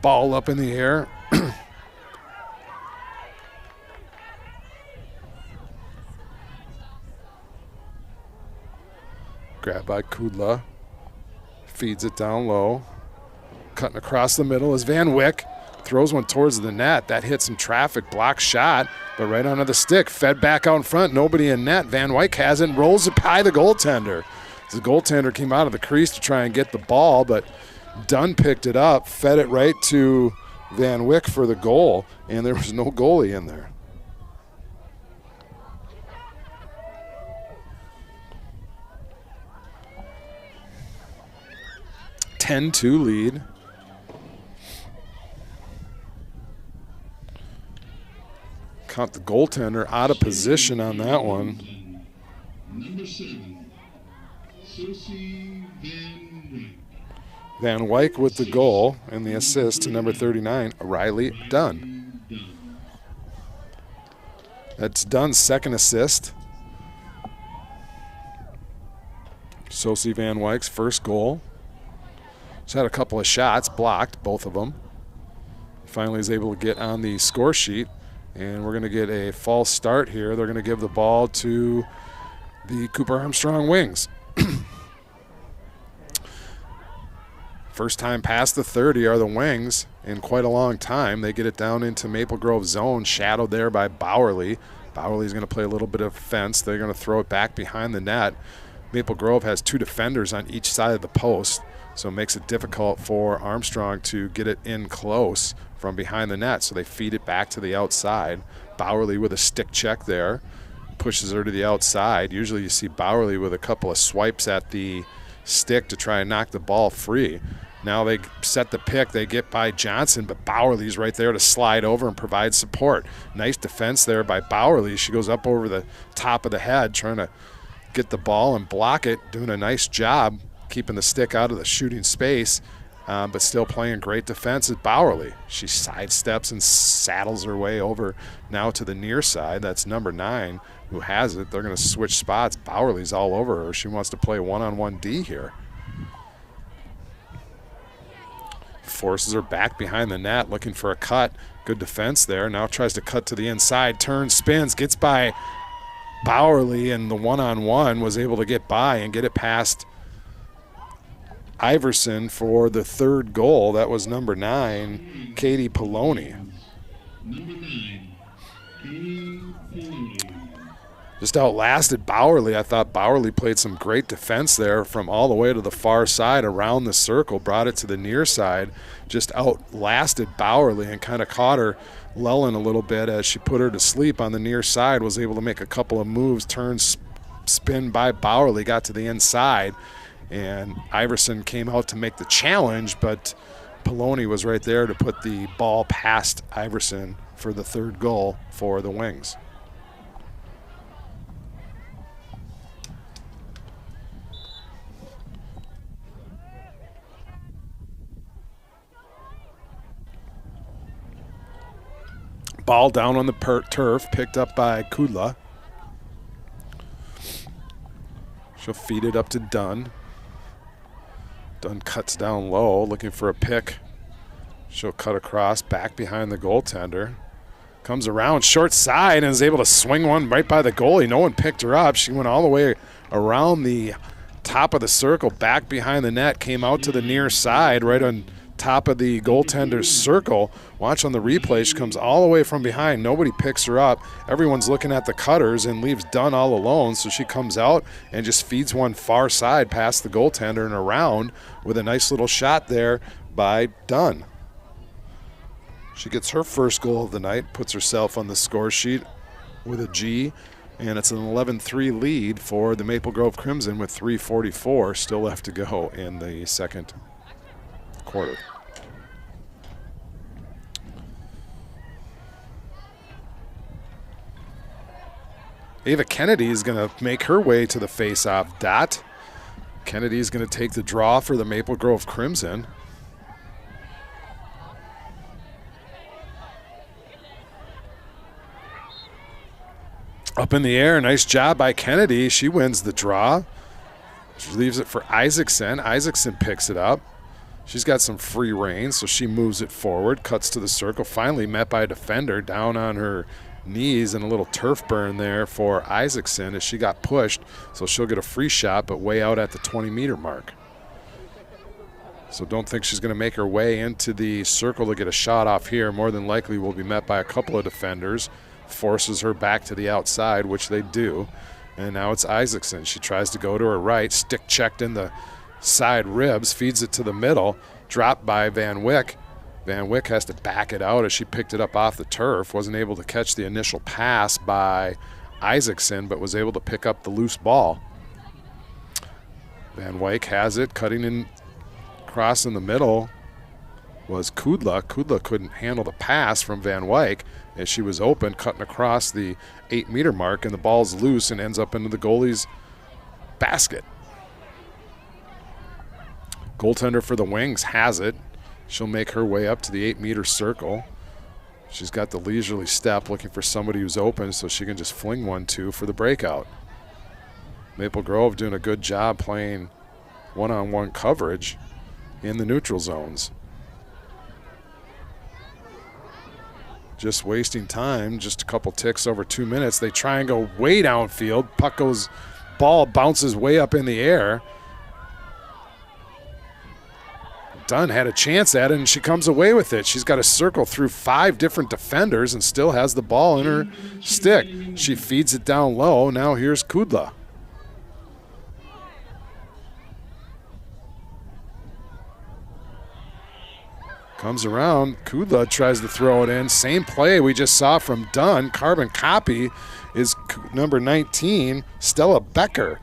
Ball up in the air. Grabbed by Kudla. Feeds it down low. Cutting across the middle is Van Wyck. Throws one towards the net. That hit some traffic. Block shot, but right onto the stick. Fed back out in front. Nobody in net. Van Wyck has it and rolls it by the goaltender. The goaltender came out of the crease to try and get the ball, but Dunn picked it up, fed it right to Van Wyck for the goal, and there was no goalie in there. (10-2) lead. Caught the goaltender out of position on that one. Number 7, Susie Van Wyck. Van Wyck with the goal and the assist to number 39, Riley Dunn. That's Dunn's second assist. Sosie Van Wyck's first goal. She's had a couple of shots, blocked, both of them. Finally is able to get on the score sheet, and we're going to get a false start here. They're going to give the ball to the Cooper Armstrong Wings. First time past the 30 are the Wings in quite a long time. They get it down into Maple Grove zone, shadowed there by Bowerly. Bowerly's going to play a little bit of fence. They're going to throw it back behind the net. Maple Grove has two defenders on each side of the post, so it makes it difficult for Armstrong to get it in close from behind the net, so they feed it back to the outside. Bowerly with a stick check there, pushes her to the outside. Usually you see Bowerly with a couple of swipes at the stick to try and knock the ball free. Now they set the pick. They get by Johnson, but Bowerly's right there to slide over and provide support. Nice defense there by Bowerly. She goes up over the top of the head trying to get the ball and block it, doing a nice job keeping the stick out of the shooting space, but still playing great defense at Bowerly. She sidesteps and saddles her way over now to the near side. That's number 9 who has it. They're going to switch spots. Bowerly's all over her. She wants to play one-on-one D here. Forces her back behind the net, looking for a cut. Good defense there. Now tries to cut to the inside, turns, spins, gets by Bowerly, and the one-on-one was able to get by and get it past Iverson for the third goal. That was number 9, Katie Poloni. Number 9, Katie Poloni. Just outlasted Bowerly. I thought Bowerly played some great defense there from all the way to the far side around the circle, brought it to the near side, just outlasted Bowerly and kind of caught her lulling a little bit as she put her to sleep on the near side, was able to make a couple of moves, turns, spin by Bowerly, got to the inside, and Iverson came out to make the challenge, but Poloni was right there to put the ball past Iverson for the third goal for the Wings. Ball down on the turf, picked up by Kudla. She'll feed it up to Dunn. Dunn cuts down low, looking for a pick. She'll cut across, back behind the goaltender. Comes around short side and is able to swing one right by the goalie. No one picked her up. She went all the way around the top of the circle, back behind the net, came out to the near side, right on top of the goaltender's circle. Watch on the replay. She comes all the way from behind. Nobody picks her up. Everyone's looking at the cutters and leaves Dunn all alone. So she comes out and just feeds one far side past the goaltender and around with a nice little shot there by Dunn. She gets her first goal of the night, puts herself on the score sheet with a G, and it's an 11-3 lead for the Maple Grove Crimson with 3:44 still left to go in the second quarter. Ava Kennedy is going to make her way to the face-off dot. Kennedy is going to take the draw for the Maple Grove Crimson. Up in the air, nice job by Kennedy. She wins the draw. She leaves it for Isaacson. Isaacson picks it up. She's got some free reign, so she moves it forward, cuts to the circle, finally met by a defender down on her knees, and a little turf burn there for Isaacson as she got pushed, so she'll get a free shot, but way out at the 20-meter mark. So don't think she's going to make her way into the circle to get a shot off here. More than likely will be met by a couple of defenders, forces her back to the outside, which they do, and now it's Isaacson. She tries to go to her right, stick checked in the side ribs, feeds it to the middle, dropped by Van Wyck. Van Wyck has to back it out as she picked it up off the turf. Wasn't able to catch the initial pass by Isaacson, but was able to pick up the loose ball. Van Wyck has it, cutting in across in the middle was Kudla. Kudla couldn't handle the pass from Van Wyck as she was open, cutting across the 8-meter mark, and the ball's loose and ends up into the goalie's basket. Goaltender for the Wings has it. She'll make her way up to the 8-meter circle. She's got the leisurely step, looking for somebody who's open so she can just fling 1-2 for the breakout. Maple Grove doing a good job playing one-on-one coverage in the neutral zones. Just wasting time, just a couple ticks over 2 minutes. They try and go way downfield. Puck goes, ball bounces way up in the air. Dunn had a chance at it, and she comes away with it. She's got to circle through 5 different defenders and still has the ball in her stick. She feeds it down low. Now here's Kudla. Comes around. Kudla tries to throw it in. Same play we just saw from Dunn. Carbon copy is number 19, Stella Becker.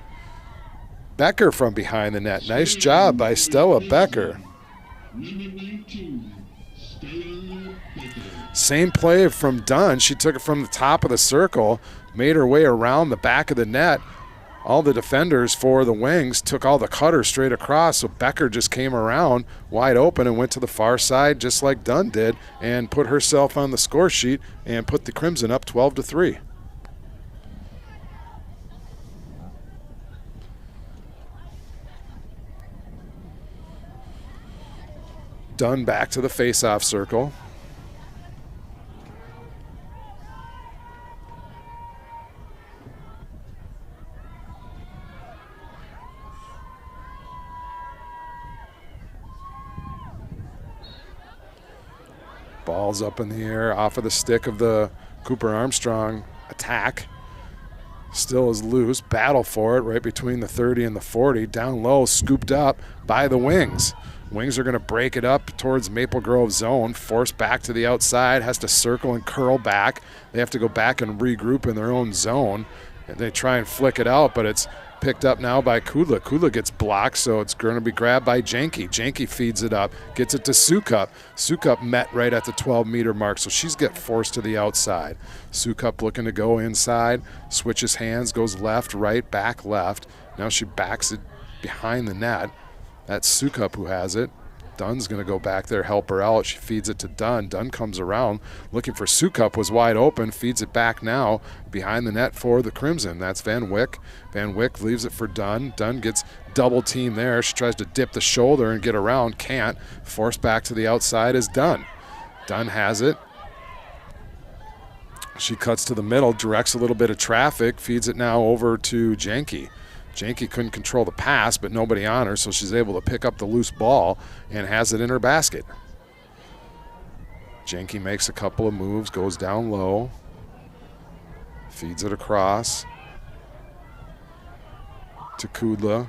Becker from behind the net. Nice job by Stella Becker. Same play from Dunn. She took it from the top of the circle, made her way around the back of the net. All the defenders for the Wings took all the cutters straight across, so Becker just came around wide open and went to the far side just like Dunn did and put herself on the score sheet and put the Crimson up 12-3. Dunn back to the face-off circle. Ball's up in the air off of the stick of the Cooper Armstrong attack. Still is loose. Battle for it right between the 30 and the 40. Down low, scooped up by the Wings. Wings are going to break it up towards Maple Grove zone, force back to the outside, has to circle and curl back. They have to go back and regroup in their own zone And they try and flick it out, but it's picked up now by Kudla. Kudla gets blocked, so it's going to be grabbed by Janke. Janke feeds it up, gets it to Sukup. Sukup met right at the 12-meter mark, so she's get forced to the outside. Sukup looking to go inside, switches hands, goes left, right, back, left. Now she backs it behind the net. That's Sukup who has it. Dunn's going to go back there, help her out. She feeds it to Dunn. Dunn comes around, looking for Sukup, was wide open, feeds it back now behind the net for the Crimson. That's Van Wyck. Van Wyck leaves it for Dunn. Dunn gets double team there. She tries to dip the shoulder and get around, can't. Forced back to the outside is Dunn. Dunn has it. She cuts to the middle, directs a little bit of traffic, feeds it now over to Janke. Janke couldn't control the pass, but nobody on her, so she's able to pick up the loose ball and has it in her basket. Janke makes a couple of moves, goes down low, feeds it across to Kudla.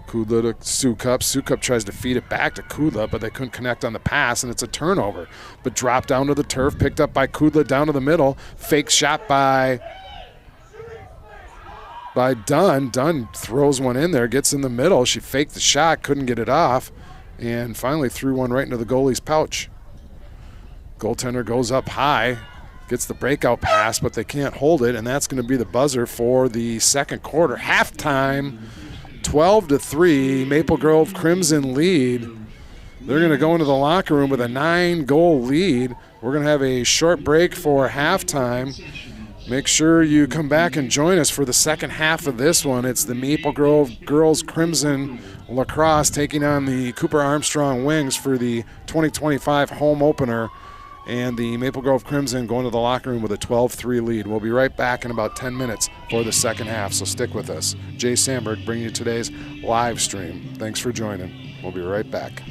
Kudla to Sukup. Sukup tries to feed it back to Kudla, but they couldn't connect on the pass, and it's a turnover. But dropped down to the turf, picked up by Kudla down to the middle. Fake shot by Dunn. Dunn throws one in there, gets in the middle. She faked the shot, couldn't get it off, and finally threw one right into the goalie's pouch. Goaltender goes up high, gets the breakout pass, but they can't hold it, and that's going to be the buzzer for the second quarter. Halftime, 12-3, Maple Grove Crimson lead. They're going to go into the locker room with a 9-goal lead. We're going to have a short break for halftime. Make sure you come back and join us for the second half of this one. It's the Maple Grove Girls Crimson Lacrosse taking on the Cooper Armstrong Wings for the 2025 home opener. And the Maple Grove Crimson going to the locker room with a 12-3 lead. We'll be right back in about 10 minutes for the second half, so stick with us. Jay Sandberg bringing you today's live stream. Thanks for joining. We'll be right back.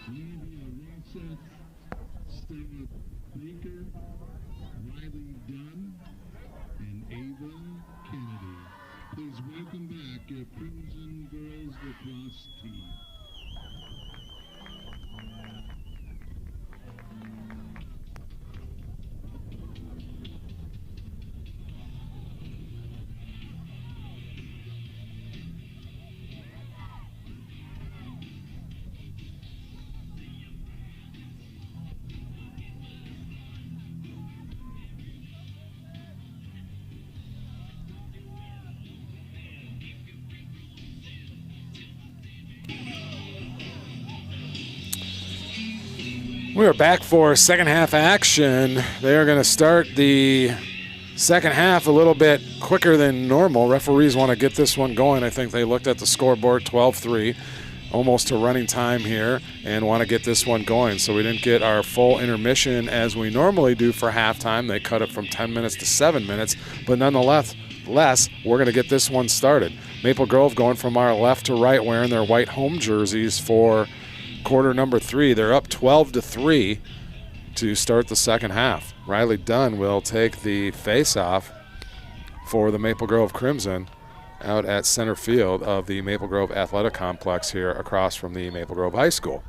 Rosseth, Stella Baker, Riley Dunn, and Ava Kennedy. Please welcome back your Crimson Girls Lacrosse team. We are back for second half action. They are going to start the second half a little bit quicker than normal. Referees want to get this one going. I think they looked at the scoreboard, 12-3, almost to running time here, and want to get this one going. So we didn't get our full intermission as we normally do for halftime. They cut it from 10 minutes to 7 minutes, but nonetheless, we're going to get this one started. Maple Grove going from our left to right wearing their white home jerseys for quarter number 3. They're up 12-3 to start the second half. Riley Dunn will take the face-off for the Maple Grove Crimson out at center field of the Maple Grove Athletic Complex here across from the Maple Grove High School.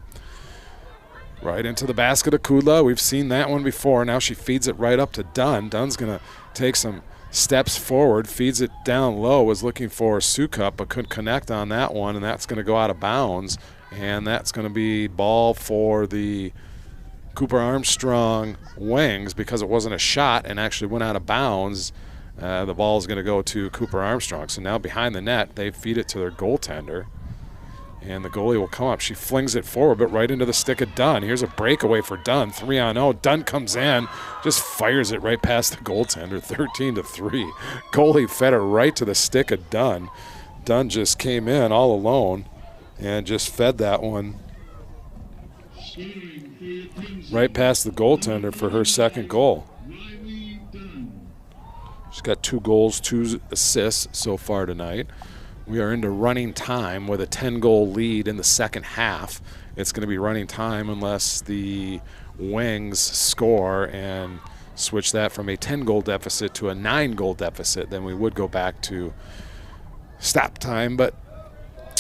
Right into the basket of Kudla. We've seen that one before. Now she feeds it right up to Dunn. Dunn's going to take some steps forward, feeds it down low, was looking for Sukup, but couldn't connect on that one, and that's going to go out of bounds. And that's going to be ball for the Cooper Armstrong Wings because it wasn't a shot and actually went out of bounds. The ball is going to go to Cooper Armstrong. So now behind the net, they feed it to their goaltender. And the goalie will come up. She flings it forward, but right into the stick of Dunn. Here's a breakaway for Dunn, 3-on-0. Dunn comes in, just fires it right past the goaltender, 13-3. Goalie fed it right to the stick of Dunn. Dunn just came in all alone and just fed that one right past the goaltender for her second goal. She's got 2 goals, 2 assists so far tonight. We are into running time with a 10-goal lead in the second half. It's going to be running time unless the Wings score and switch that from a 10-goal deficit to a 9-goal deficit. Then we would go back to stop time, but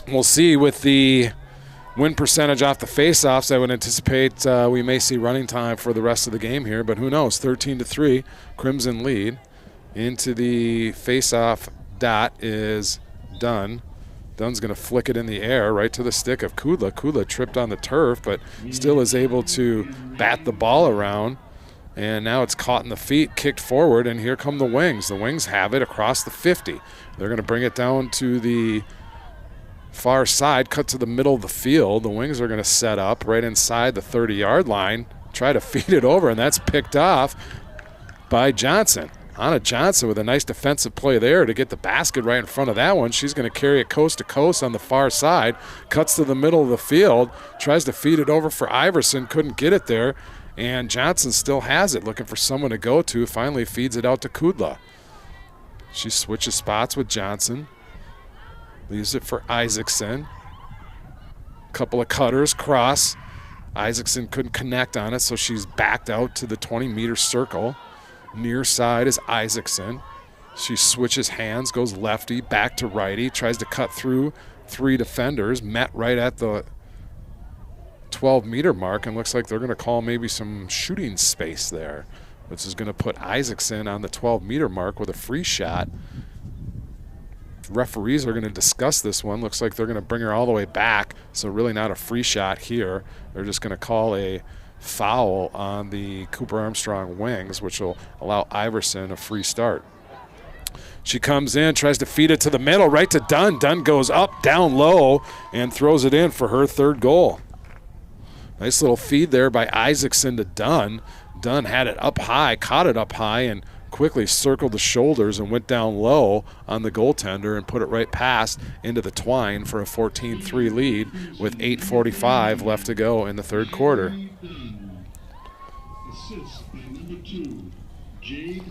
we'll see with the win percentage off the face-offs. I would anticipate we may see running time for the rest of the game here, but who knows? 13-3, Crimson lead. Into the face-off dot is Dunn. Dunn's going to flick it in the air right to the stick of Kudla. Kudla tripped on the turf, but still is able to bat the ball around. And now it's caught in the feet, kicked forward, and here come the Wings. The Wings have it across the 50. They're going to bring it down to the far side, cut to the middle of the field. The Wings are going to set up right inside the 30-yard line, try to feed it over, and that's picked off by Johnson. Anna Johnson with a nice defensive play there to get the basket right in front of that one. She's going to carry it coast to coast on the far side, cuts to the middle of the field, tries to feed it over for Iverson, couldn't get it there, and Johnson still has it, looking for someone to go to, finally feeds it out to Kudla. She switches spots with Johnson, leaves it for Isaacson. Couple of cutters, cross. Isaacson couldn't connect on it, so she's backed out to the 20-meter circle. Near side is Isaacson. She switches hands, goes lefty, back to righty, tries to cut through 3 defenders, met right at the 12-meter mark, and looks like they're going to call maybe some shooting space there, which is going to put Isaacson on the 12-meter mark with a free shot. Referees are going to discuss this one. Looks like they're going to bring her all the way back, so really not a free shot here. They're just going to call a foul on the Cooper Armstrong Wings, which will allow Iverson a free start. She comes in, tries to feed it to the middle, right to Dunn. Dunn goes up, down low, and throws it in for her 3rd goal. Nice little feed there by Isaacson to Dunn. Dunn had it up high, caught it up high, and quickly circled the shoulders and went down low on the goaltender and put it right past into the twine for a 14-3 lead with 8:45 left to go in the 3rd quarter. Assist by number 2, Jade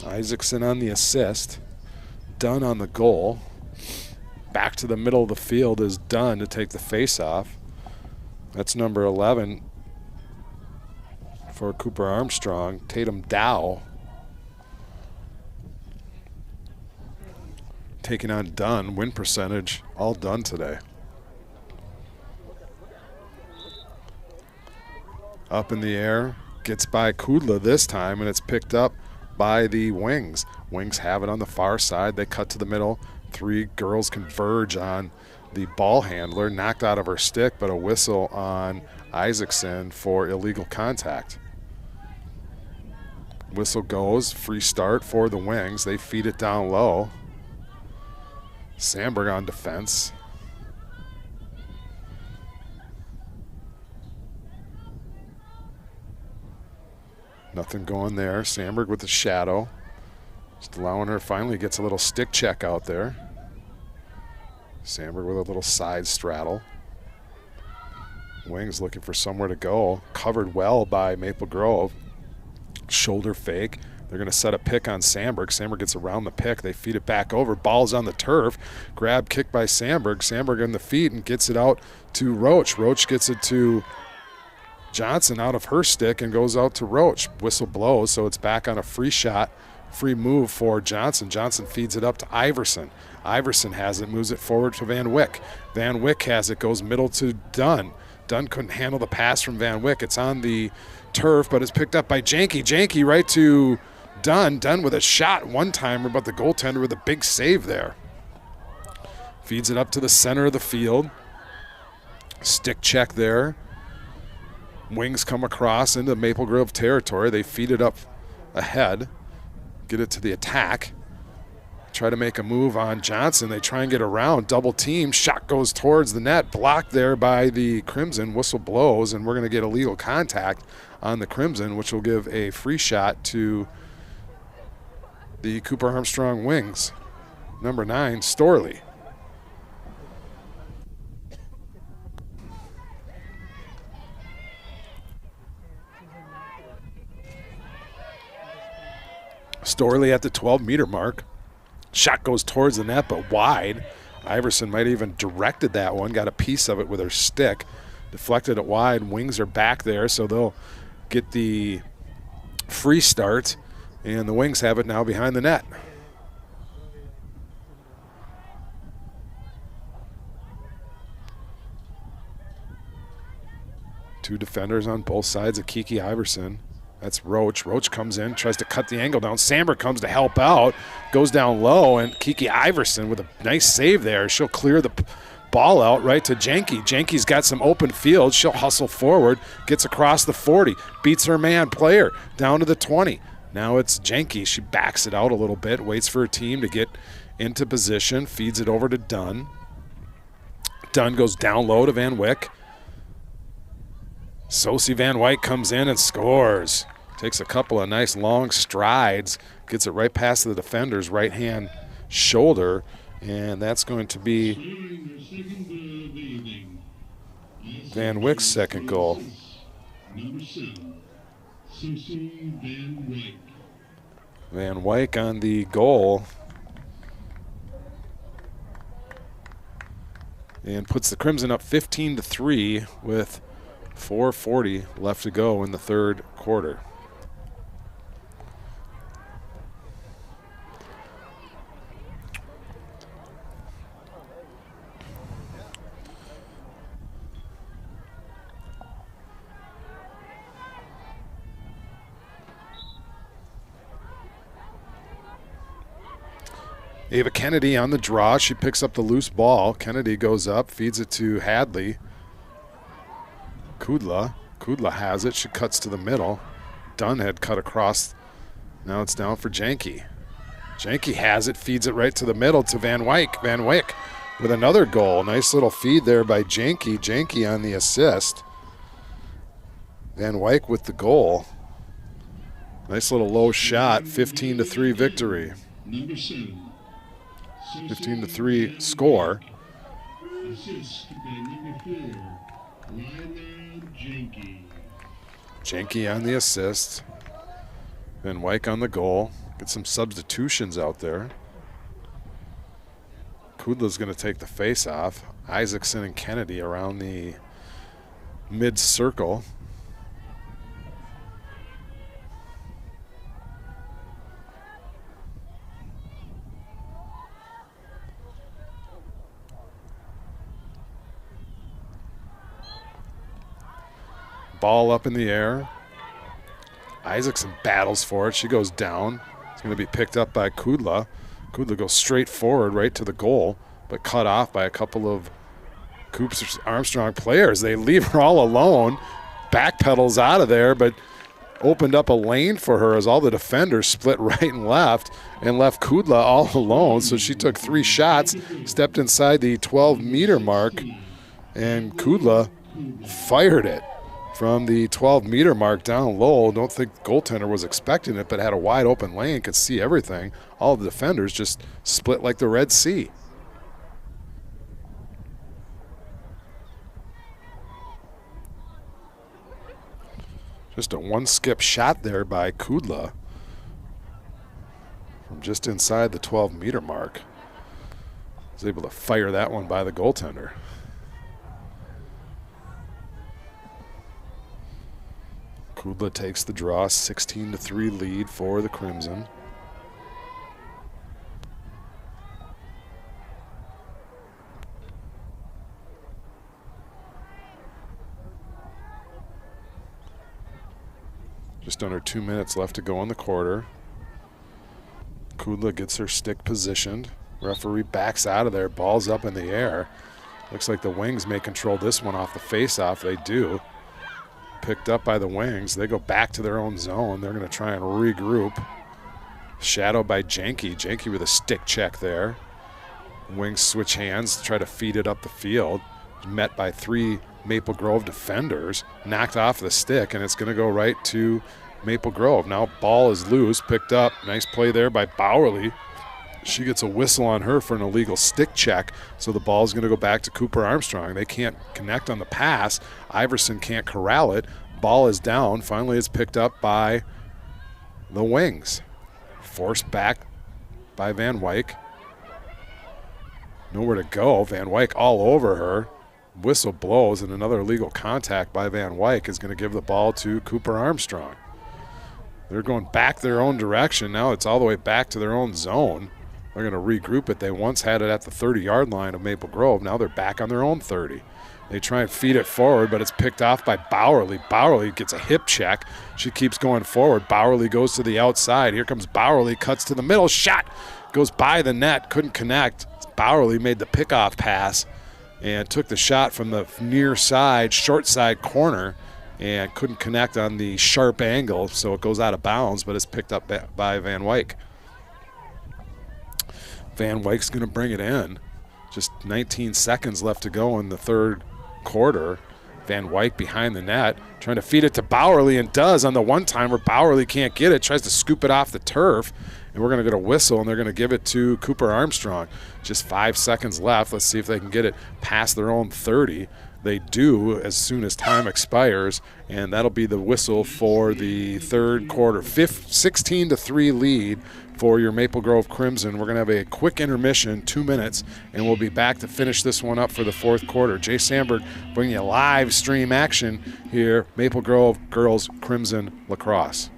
Isaacson on the assist. Dunn on the goal. Back to the middle of the field is Dunn to take the face-off. That's number 11 for Cooper Armstrong, Tatum Dow. Taking on Dunn, win percentage, all Dunn today. Up in the air, gets by Kudla this time, and it's picked up by the Wings. Wings have it on the far side. They cut to the middle. 3 girls converge on the ball handler, knocked out of her stick, but a whistle on Isaacson for illegal contact. Whistle goes, free start for the Wings. They feed it down low. Sandberg on defense. Nothing going there. Sandberg with the shadow. Just allowing her, finally gets a little stick check out there. Sandberg with a little side straddle. Wings looking for somewhere to go. Covered well by Maple Grove. Shoulder fake. They're going to set a pick on Sandberg. Sandberg gets around the pick. They feed it back over. Ball's on the turf. Grab kick by Sandberg. Sandberg on the feet and gets it out to Roach. Roach gets it to Johnson out of her stick and goes out to Roach. Whistle blows, so it's back on a free shot, free move for Johnson. Johnson feeds it up to Iverson. Iverson has it, moves it forward to Van Wyck. Van Wyck has it, goes middle to Dunn. Dunn couldn't handle the pass from Van Wyck. It's on the turf, but it's picked up by Janke. Janke right to Dunn. Dunn with a shot one-timer, but the goaltender with a big save there. Feeds it up to the center of the field. Stick check there. Wings come across into Maple Grove territory. They feed it up ahead, get it to the attack. Try to make a move on Johnson. They try and get around, double team. Shot goes towards the net, blocked there by the Crimson. Whistle blows, and we're going to get illegal contact on the Crimson, which will give a free shot to the Cooper Armstrong Wings. Number 9, Storley. Storley at the 12-meter mark. Shot goes towards the net, but wide. Iverson might have even directed that one, got a piece of it with her stick. Deflected it wide. Wings are back there, so they'll get the free start, and the Wings have it now behind the net. Two defenders on both sides of Kiki Iverson. That's Roach. Roach comes in, tries to cut the angle down. Sandberg comes to help out, goes down low, and Kiki Iverson with a nice save there. She'll clear the ball out right to Janke. Janke's got some open field. She'll hustle forward, gets across the 40, beats her man player down to the 20. Now it's Janke. She backs it out a little bit, waits for her team to get into position, feeds it over to Dunn. Dunn goes down low to Van Wyck. Sosie Van Wyck comes in and scores. Takes a couple of nice long strides, gets it right past the defender's right-hand shoulder, and that's going to be Van Wyck's second goal. Number 7, Susie Van Wyck. Van Wyck on the goal and puts the Crimson up 15-3 with 4:40 left to go in the third quarter. Ava Kennedy on the draw. She picks up the loose ball. Kennedy goes up, feeds it to Hadley. Kudla has it. She cuts to the middle. Dunn had cut across. Now it's down for Janke. Janke has it, feeds it right to the middle to Van Wyck. Van Wyck with another goal. Nice little feed there by Janke. Janke on the assist. Van Wyck with the goal. Nice little low shot. 15-3 victory. Number 7, 15-3 score. assist by number 4, Lila Janke. Janke on the assist. Van Wyck on the goal. Get some substitutions out there. Kudla's going to take the face off. Isaacson and Kennedy around the mid-circle. Ball up in the air. Isaacson battles for it. She goes down. It's going to be picked up by Kudla. Kudla goes straight forward right to the goal, but cut off by a couple of Coops Armstrong players. They leave her all alone. Backpedals out of there, but opened up a lane for her as all the defenders split right and left Kudla all alone. So she took 3 shots, stepped inside the 12-meter mark, and Kudla fired it from the 12-meter mark down low. Don't think the goaltender was expecting it, but had a wide open lane, could see everything. All the defenders just split like the Red Sea. Just a one-skip shot there by Kudla from just inside the 12-meter mark. Was able to fire that one by the goaltender. Kudla takes the draw, 16-3 lead for the Crimson. Just under 2 minutes left to go in the quarter. Kudla gets her stick positioned. Referee backs out of there, ball's up in the air. Looks like the Wings may control this one off the face-off. They do. Picked up by the Wings. They go back to their own zone. They're going to try and regroup. Shadowed by Janke. Janke with a stick check there. Wings switch hands, try to feed it up the field. Met by 3 Maple Grove defenders. Knocked off the stick, and it's going to go right to Maple Grove. Now ball is loose, picked up. Nice play there by Bowerly. She gets a whistle on her for an illegal stick check, so the ball is going to go back to Cooper Armstrong. They can't connect on the pass. Iverson can't corral it. Ball is down. Finally, it's picked up by the Wings. Forced back by Van Wyk. Nowhere to go. Van Wyk all over her. Whistle blows, and another illegal contact by Van Wyk is going to give the ball to Cooper Armstrong. They're going back their own direction. Now it's all the way back to their own zone. They're going to regroup it. They once had it at the 30-yard line of Maple Grove. Now they're back on their own 30. They try and feed it forward, but it's picked off by Bowerly. Bowerly gets a hip check. She keeps going forward. Bowerly goes to the outside. Here comes Bowerly, cuts to the middle. Shot goes by the net, couldn't connect. Bowerly made the pickoff pass and took the shot from the near side, short side corner, and couldn't connect on the sharp angle, so it goes out of bounds, but it's picked up by Van Wyk. Van Wyk's going to bring it in. Just 19 seconds left to go in the third quarter. Van Wyk behind the net, trying to feed it to Bowerly, and does on the one-timer. Bowerly can't get it, tries to scoop it off the turf, and we're going to get a whistle, and they're going to give it to Cooper Armstrong. Just 5 seconds left. Let's see if they can get it past their own 30. They do as soon as time expires, and that'll be the whistle for the third quarter. 16-3 lead for your Maple Grove Crimson. We're going to have a quick intermission, 2 minutes, and we'll be back to finish this one up for the fourth quarter. Jay Sandberg bringing you live stream action here, Maple Grove Girls Crimson Lacrosse.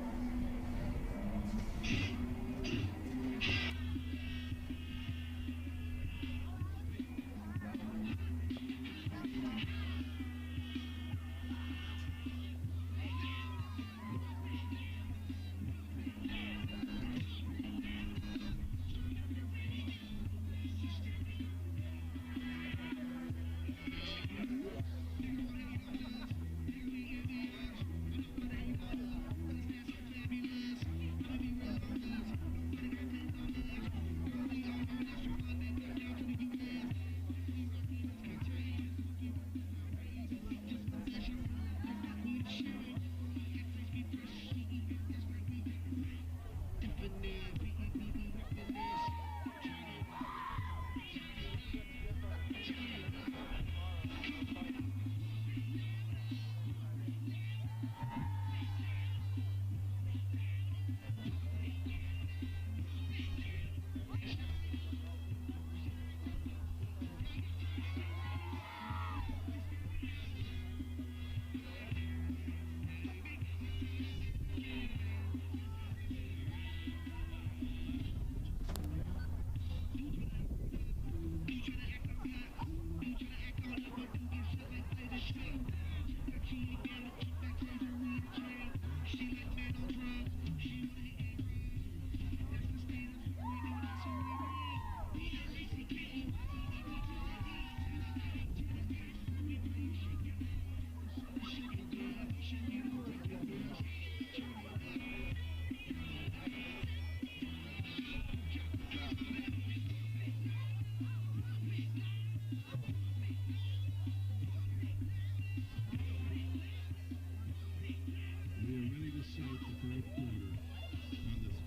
start the fourth quarter on this finally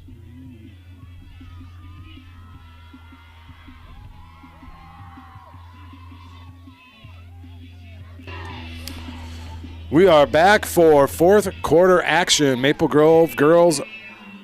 spring weekend. We are back for fourth quarter action. Maple Grove girls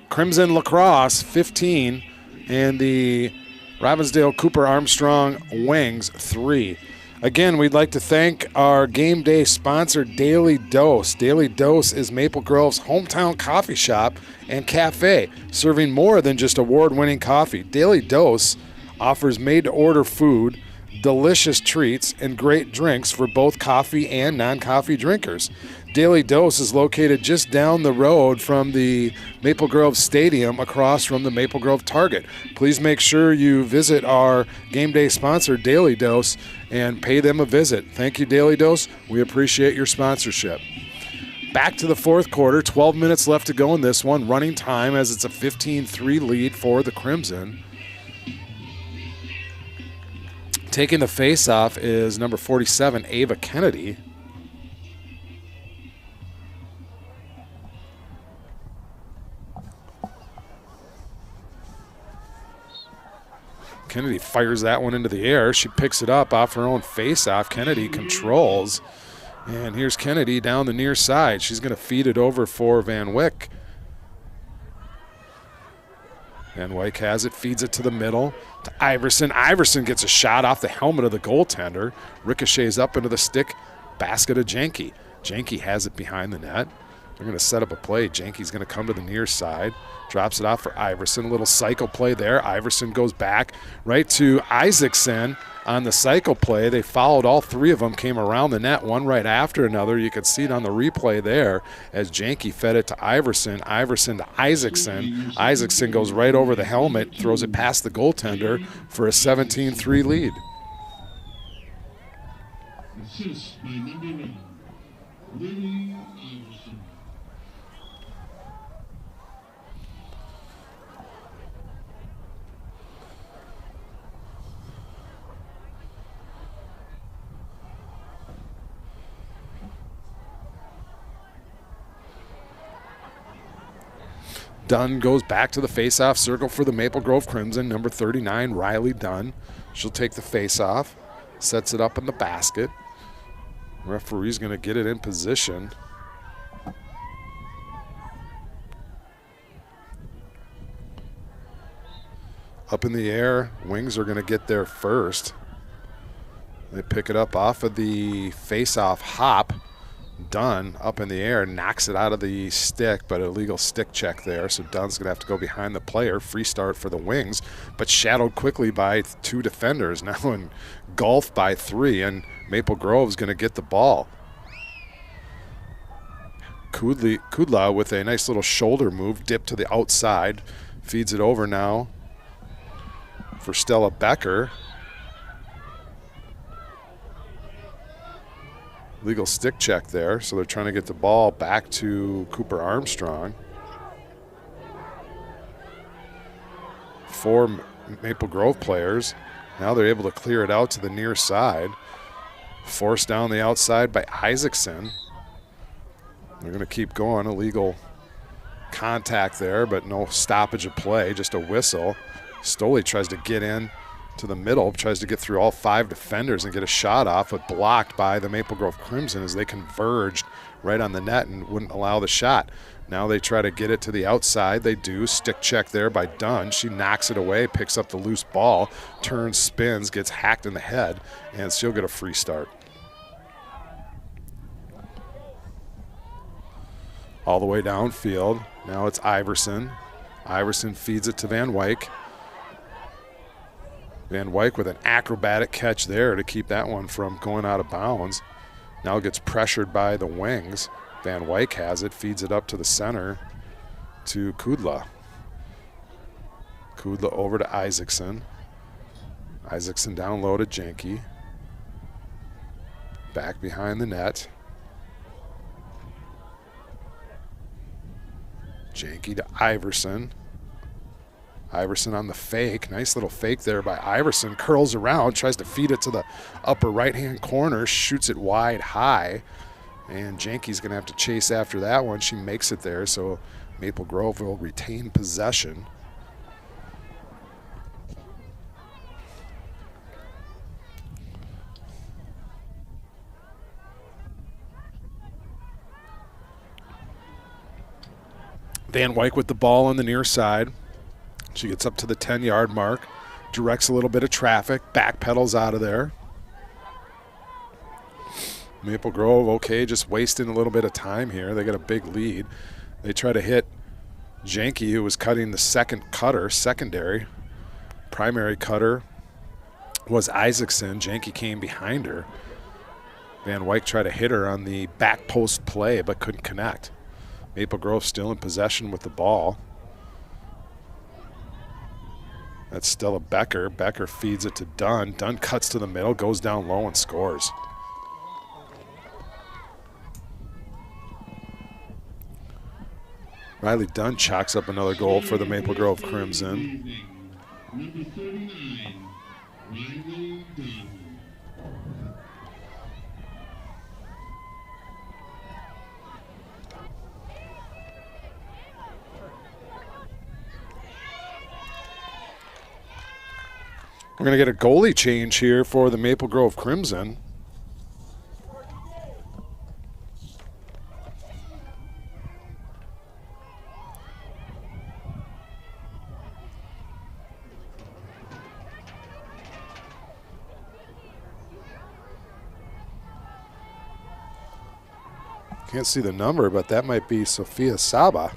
Crimson Lacrosse 15 and the Robbinsdale Cooper Armstrong Wings 3. Again, we'd like to thank our game day sponsor, Daily Dose. Daily Dose is Maple Grove's hometown coffee shop and cafe, serving more than just award-winning coffee. Daily Dose offers made-to-order food, delicious treats, and great drinks for both coffee and non-coffee drinkers. Daily Dose is located just down the road from the Maple Grove Stadium across from the Maple Grove Target. Please make sure you visit our game day sponsor, Daily Dose, and pay them a visit. Thank you, Daily Dose. We appreciate your sponsorship. Back to the fourth quarter, 12 minutes left to go in this one. Running time as it's a 15-3 lead for the Crimson. Taking the face-off is number 47, Ava Kennedy. Kennedy fires that one into the air. She picks it up off her own face-off. Kennedy controls. And here's Kennedy down the near side. She's going to feed it over for Van Wyck. Van Wyck has it, feeds it to the middle to Iverson. Iverson gets a shot off the helmet of the goaltender. Ricochets up into the stick basket of Janke. Janke has it behind the net. They're going to set up a play. Janke's going to come to the near side. Drops it off for Iverson. A little cycle play there. Iverson goes back right to Isaacson on the cycle play. They followed. All three of them came around the net, one right after another. You could see it on the replay there as Janke fed it to Iverson. Iverson to Isaacson. Isaacson goes right over the helmet, throws it past the goaltender for a 17-3 lead. Assist by number 1, Lily Iverson. Dunn goes back to the face-off circle for the Maple Grove Crimson, number 39, Riley Dunn. She'll take the face-off, sets it up in the basket. Referee's going to get it in position. Up in the air, Wings are going to get there first. They pick it up off of the face-off hop. Dunn up in the air, knocks it out of the stick, but illegal stick check there. So Dunn's going to have to go behind the player. Free start for the Wings, but shadowed quickly by two defenders. Now engulfed by three, and Maple Grove's going to get the ball. Kudla with a nice little shoulder move, dip to the outside. Feeds it over now for Stella Becker. Legal stick check there, so they're trying to get the ball back to Cooper Armstrong. 4 Maple Grove players. Now they're able to clear it out to the near side. Forced down the outside by Isaacson. They're going to keep going. Illegal contact there, but no stoppage of play, just a whistle. Stoley tries to get in to the middle, tries to get through all 5 defenders and get a shot off, but blocked by the Maple Grove Crimson as they converged right on the net and wouldn't allow the shot. Now they try to get it to the outside. They do. Stick check there by Dunn. She knocks it away, picks up the loose ball, turns, spins, gets hacked in the head, and she'll get a free start. All the way downfield. Now it's Iverson. Iverson feeds it to Van Wyck. Van Wyck with an acrobatic catch there to keep that one from going out of bounds. Now gets pressured by the Wings. Van Wyck has it, feeds it up to the center to Kudla. Kudla over to Isaacson. Isaacson down low to Janke. Back behind the net. Janke to Iverson. Iverson on the fake. Nice little fake there by Iverson. Curls around, tries to feed it to the upper right-hand corner, shoots it wide high. And Janke's going to have to chase after that one. She makes it there, so Maple Grove will retain possession. Van Wyk with the ball on the near side. She gets up to the 10-yard mark, directs a little bit of traffic, backpedals out of there. Maple Grove, okay, just wasting a little bit of time here. They got a big lead. They try to hit Janke, who was cutting the secondary. Primary cutter was Isaacson. Janke came behind her. Van Wyk tried to hit her on the back post play, but couldn't connect. Maple Grove still in possession with the ball. That's Stella Becker. Becker feeds it to Dunn. Dunn cuts to the middle, goes down low and scores. Riley Dunn chalks up another goal for the Maple Grove Crimson. Number 39, Riley Dunn. We're going to get a goalie change here for the Maple Grove Crimson. Can't see the number, but that might be Sophia Saba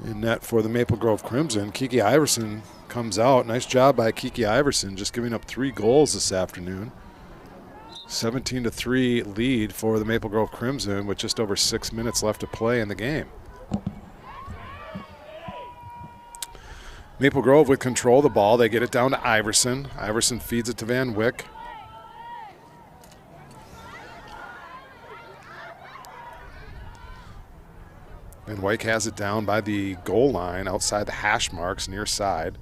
in net for the Maple Grove Crimson. Kiki Iverson comes out. Nice job by Kiki Iverson, just giving up 3 goals this afternoon. 17-3 lead for the Maple Grove Crimson with just over 6 minutes left to play in the game. Maple Grove with control of the ball. They get it down to Iverson. Iverson feeds it to Van Wyk. Van Wyk has it down by the goal line outside the hash marks near side.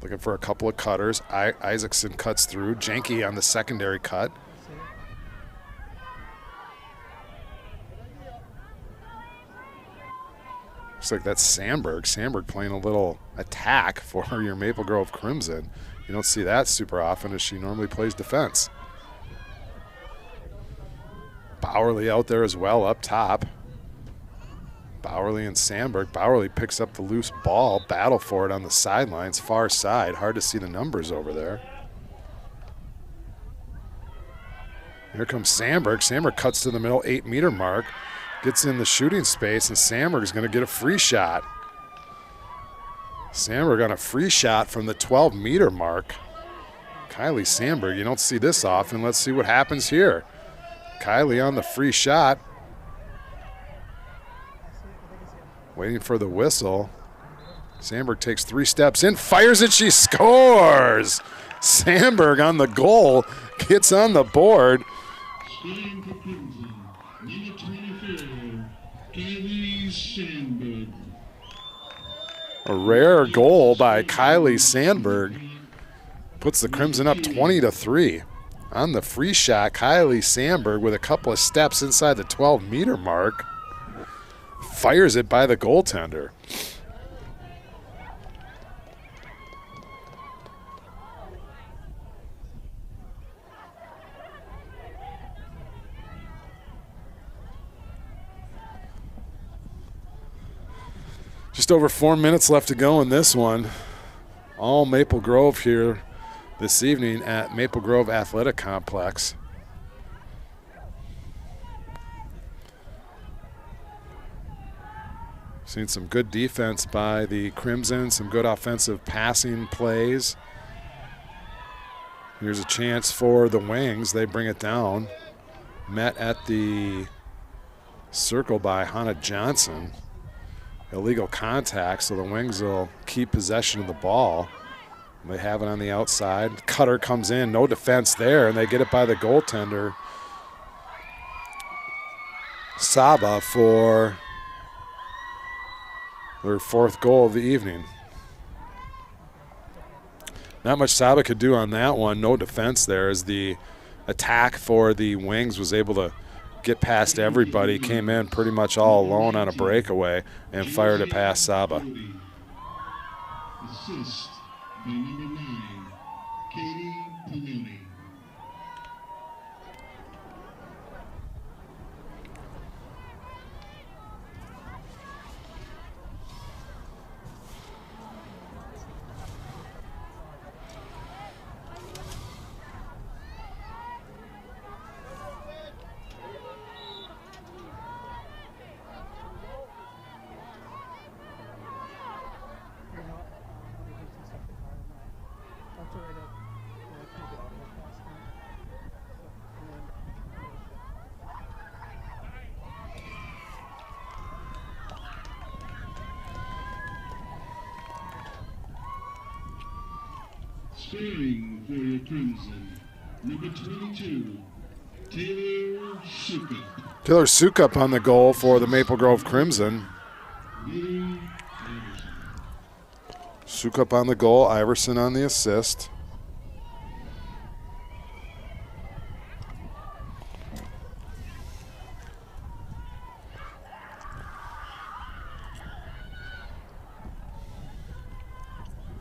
Looking for a couple of cutters. Isaacson cuts through. Janke on the secondary cut. Looks like that's Sandberg. Sandberg playing a little attack for your Maple Grove Crimson. You don't see that super often as she normally plays defense. Bowerly out there as well up top. Bowerly and Sandberg. Bowerly picks up the loose ball, battle for it on the sidelines, far side. Hard to see the numbers over there. Here comes Sandberg. Sandberg cuts to the middle 8-meter mark, gets in the shooting space, and Sandberg's going to get a free shot. Sandberg on a free shot from the 12-meter mark. Kylie Sandberg, you don't see this often. Let's see what happens here. Kylie on the free shot. Waiting for the whistle. Sandberg takes 3 steps in, fires it, she scores! Sandberg on the goal, gets on the board. Scoring for Crimson, number 24, Kylie Sandberg. A rare goal by Kylie Sandberg. Puts the Crimson up 20-3. On the free shot, Kylie Sandberg with a couple of steps inside the 12-meter mark. Fires it by the goaltender. Just over 4 minutes left to go in this one. All Maple Grove here this evening at Maple Grove Athletic Complex. Seen some good defense by the Crimson, some good offensive passing plays. Here's a chance for the Wings. They bring it down. Met at the circle by Hannah Johnson. Illegal contact, so the Wings will keep possession of the ball. They have it on the outside. Cutter comes in, no defense there, and they get it by the goaltender, Saba, for their 4th goal of the evening. Not much Saba could do on that one. No defense there as the attack for the Wings was able to get past everybody, came in pretty much all alone on a breakaway and fired it past Saba. Assist by number 9, Katie Poloni. Scoring for your Crimson, number 22, Taylor Sukup. Taylor Sukup on the goal for the Maple Grove Crimson. Sukup on the goal, Iverson on the assist.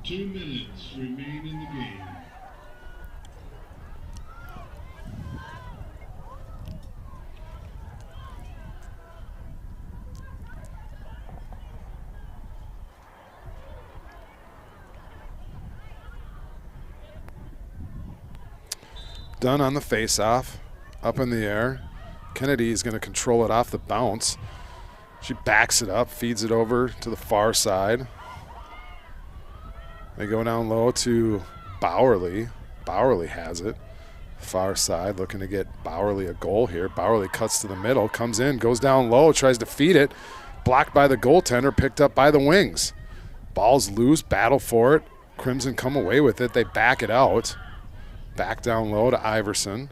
Two minutes remain in the game. Dunn on the face-off, up in the air. Kennedy is going to control it off the bounce. She backs it up, feeds it over to the far side. They go down low to Bowerly. Bowerly has it. Far side, looking to get Bowerly a goal here. Bowerly cuts to the middle, comes in, goes down low, tries to feed it. Blocked by the goaltender, picked up by the Wings. Ball's loose, battle for it. Crimson come away with it. They back it out. Back down low to Iverson.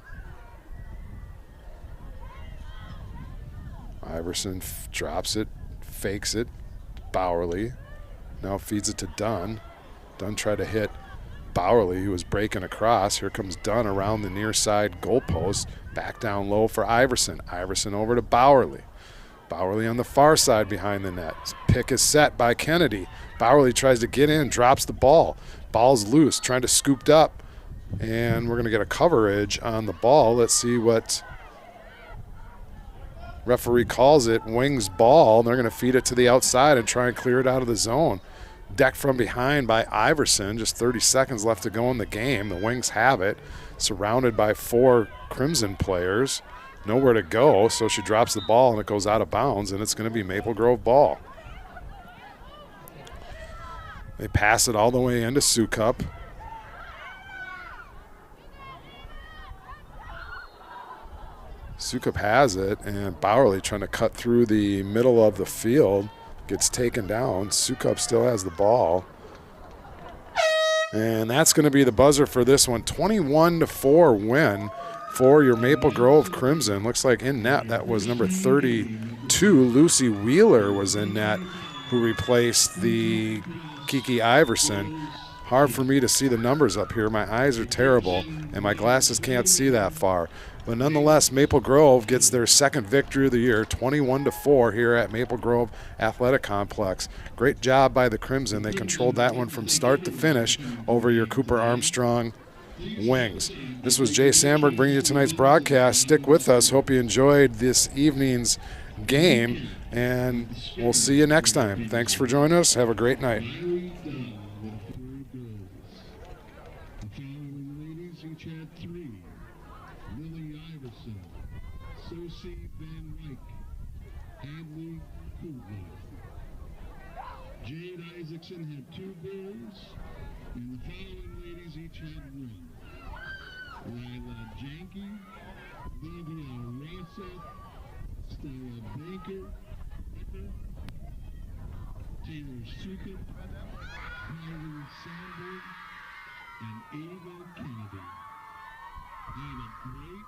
Iverson drops it, fakes it. Bowerly now feeds it to Dunn. Dunn tried to hit Bowerly, who was breaking across. Here comes Dunn around the near side goalpost. Back down low for Iverson. Iverson over to Bowerly. Bowerly on the far side behind the net. Pick is set by Kennedy. Bowerly tries to get in, drops the ball. Ball's loose, trying to scoop up. And we're going to get a coverage on the ball. Let's see what referee calls it. Wings ball. They're going to feed it to the outside and try and clear it out of the zone. Decked from behind by Iverson. Just 30 seconds left to go in the game. The Wings have it. Surrounded by 4 Crimson players. Nowhere to go, so she drops the ball and it goes out of bounds, and it's going to be Maple Grove ball. They pass it all the way into Sukup. Sukup has it, and Bowerly trying to cut through the middle of the field. Gets taken down. Sukup still has the ball. And that's going to be the buzzer for this one. 21-4 win for your Maple Grove Crimson. Looks like in net that was number 32. Lucy Wheeler was in net, who replaced the Kiki Iverson. Hard for me to see the numbers up here. My eyes are terrible, and my glasses can't see that far. But nonetheless, Maple Grove gets their second victory of the year, 21-4 here at Maple Grove Athletic Complex. Great job by the Crimson. They controlled that one from start to finish over your Cooper Armstrong Wings. This was Jay Sandberg bringing you tonight's broadcast. Stick with us. Hope you enjoyed this evening's game, and we'll see you next time. Thanks for joining us. Have a great night. Jade Isaacson had 2 goals, and the following ladies each had 1. Lila Janke, Livia Rasa, Stella Baker, Taylor Sukup, Kylie Sandberg, and Ava Kennedy. They had a great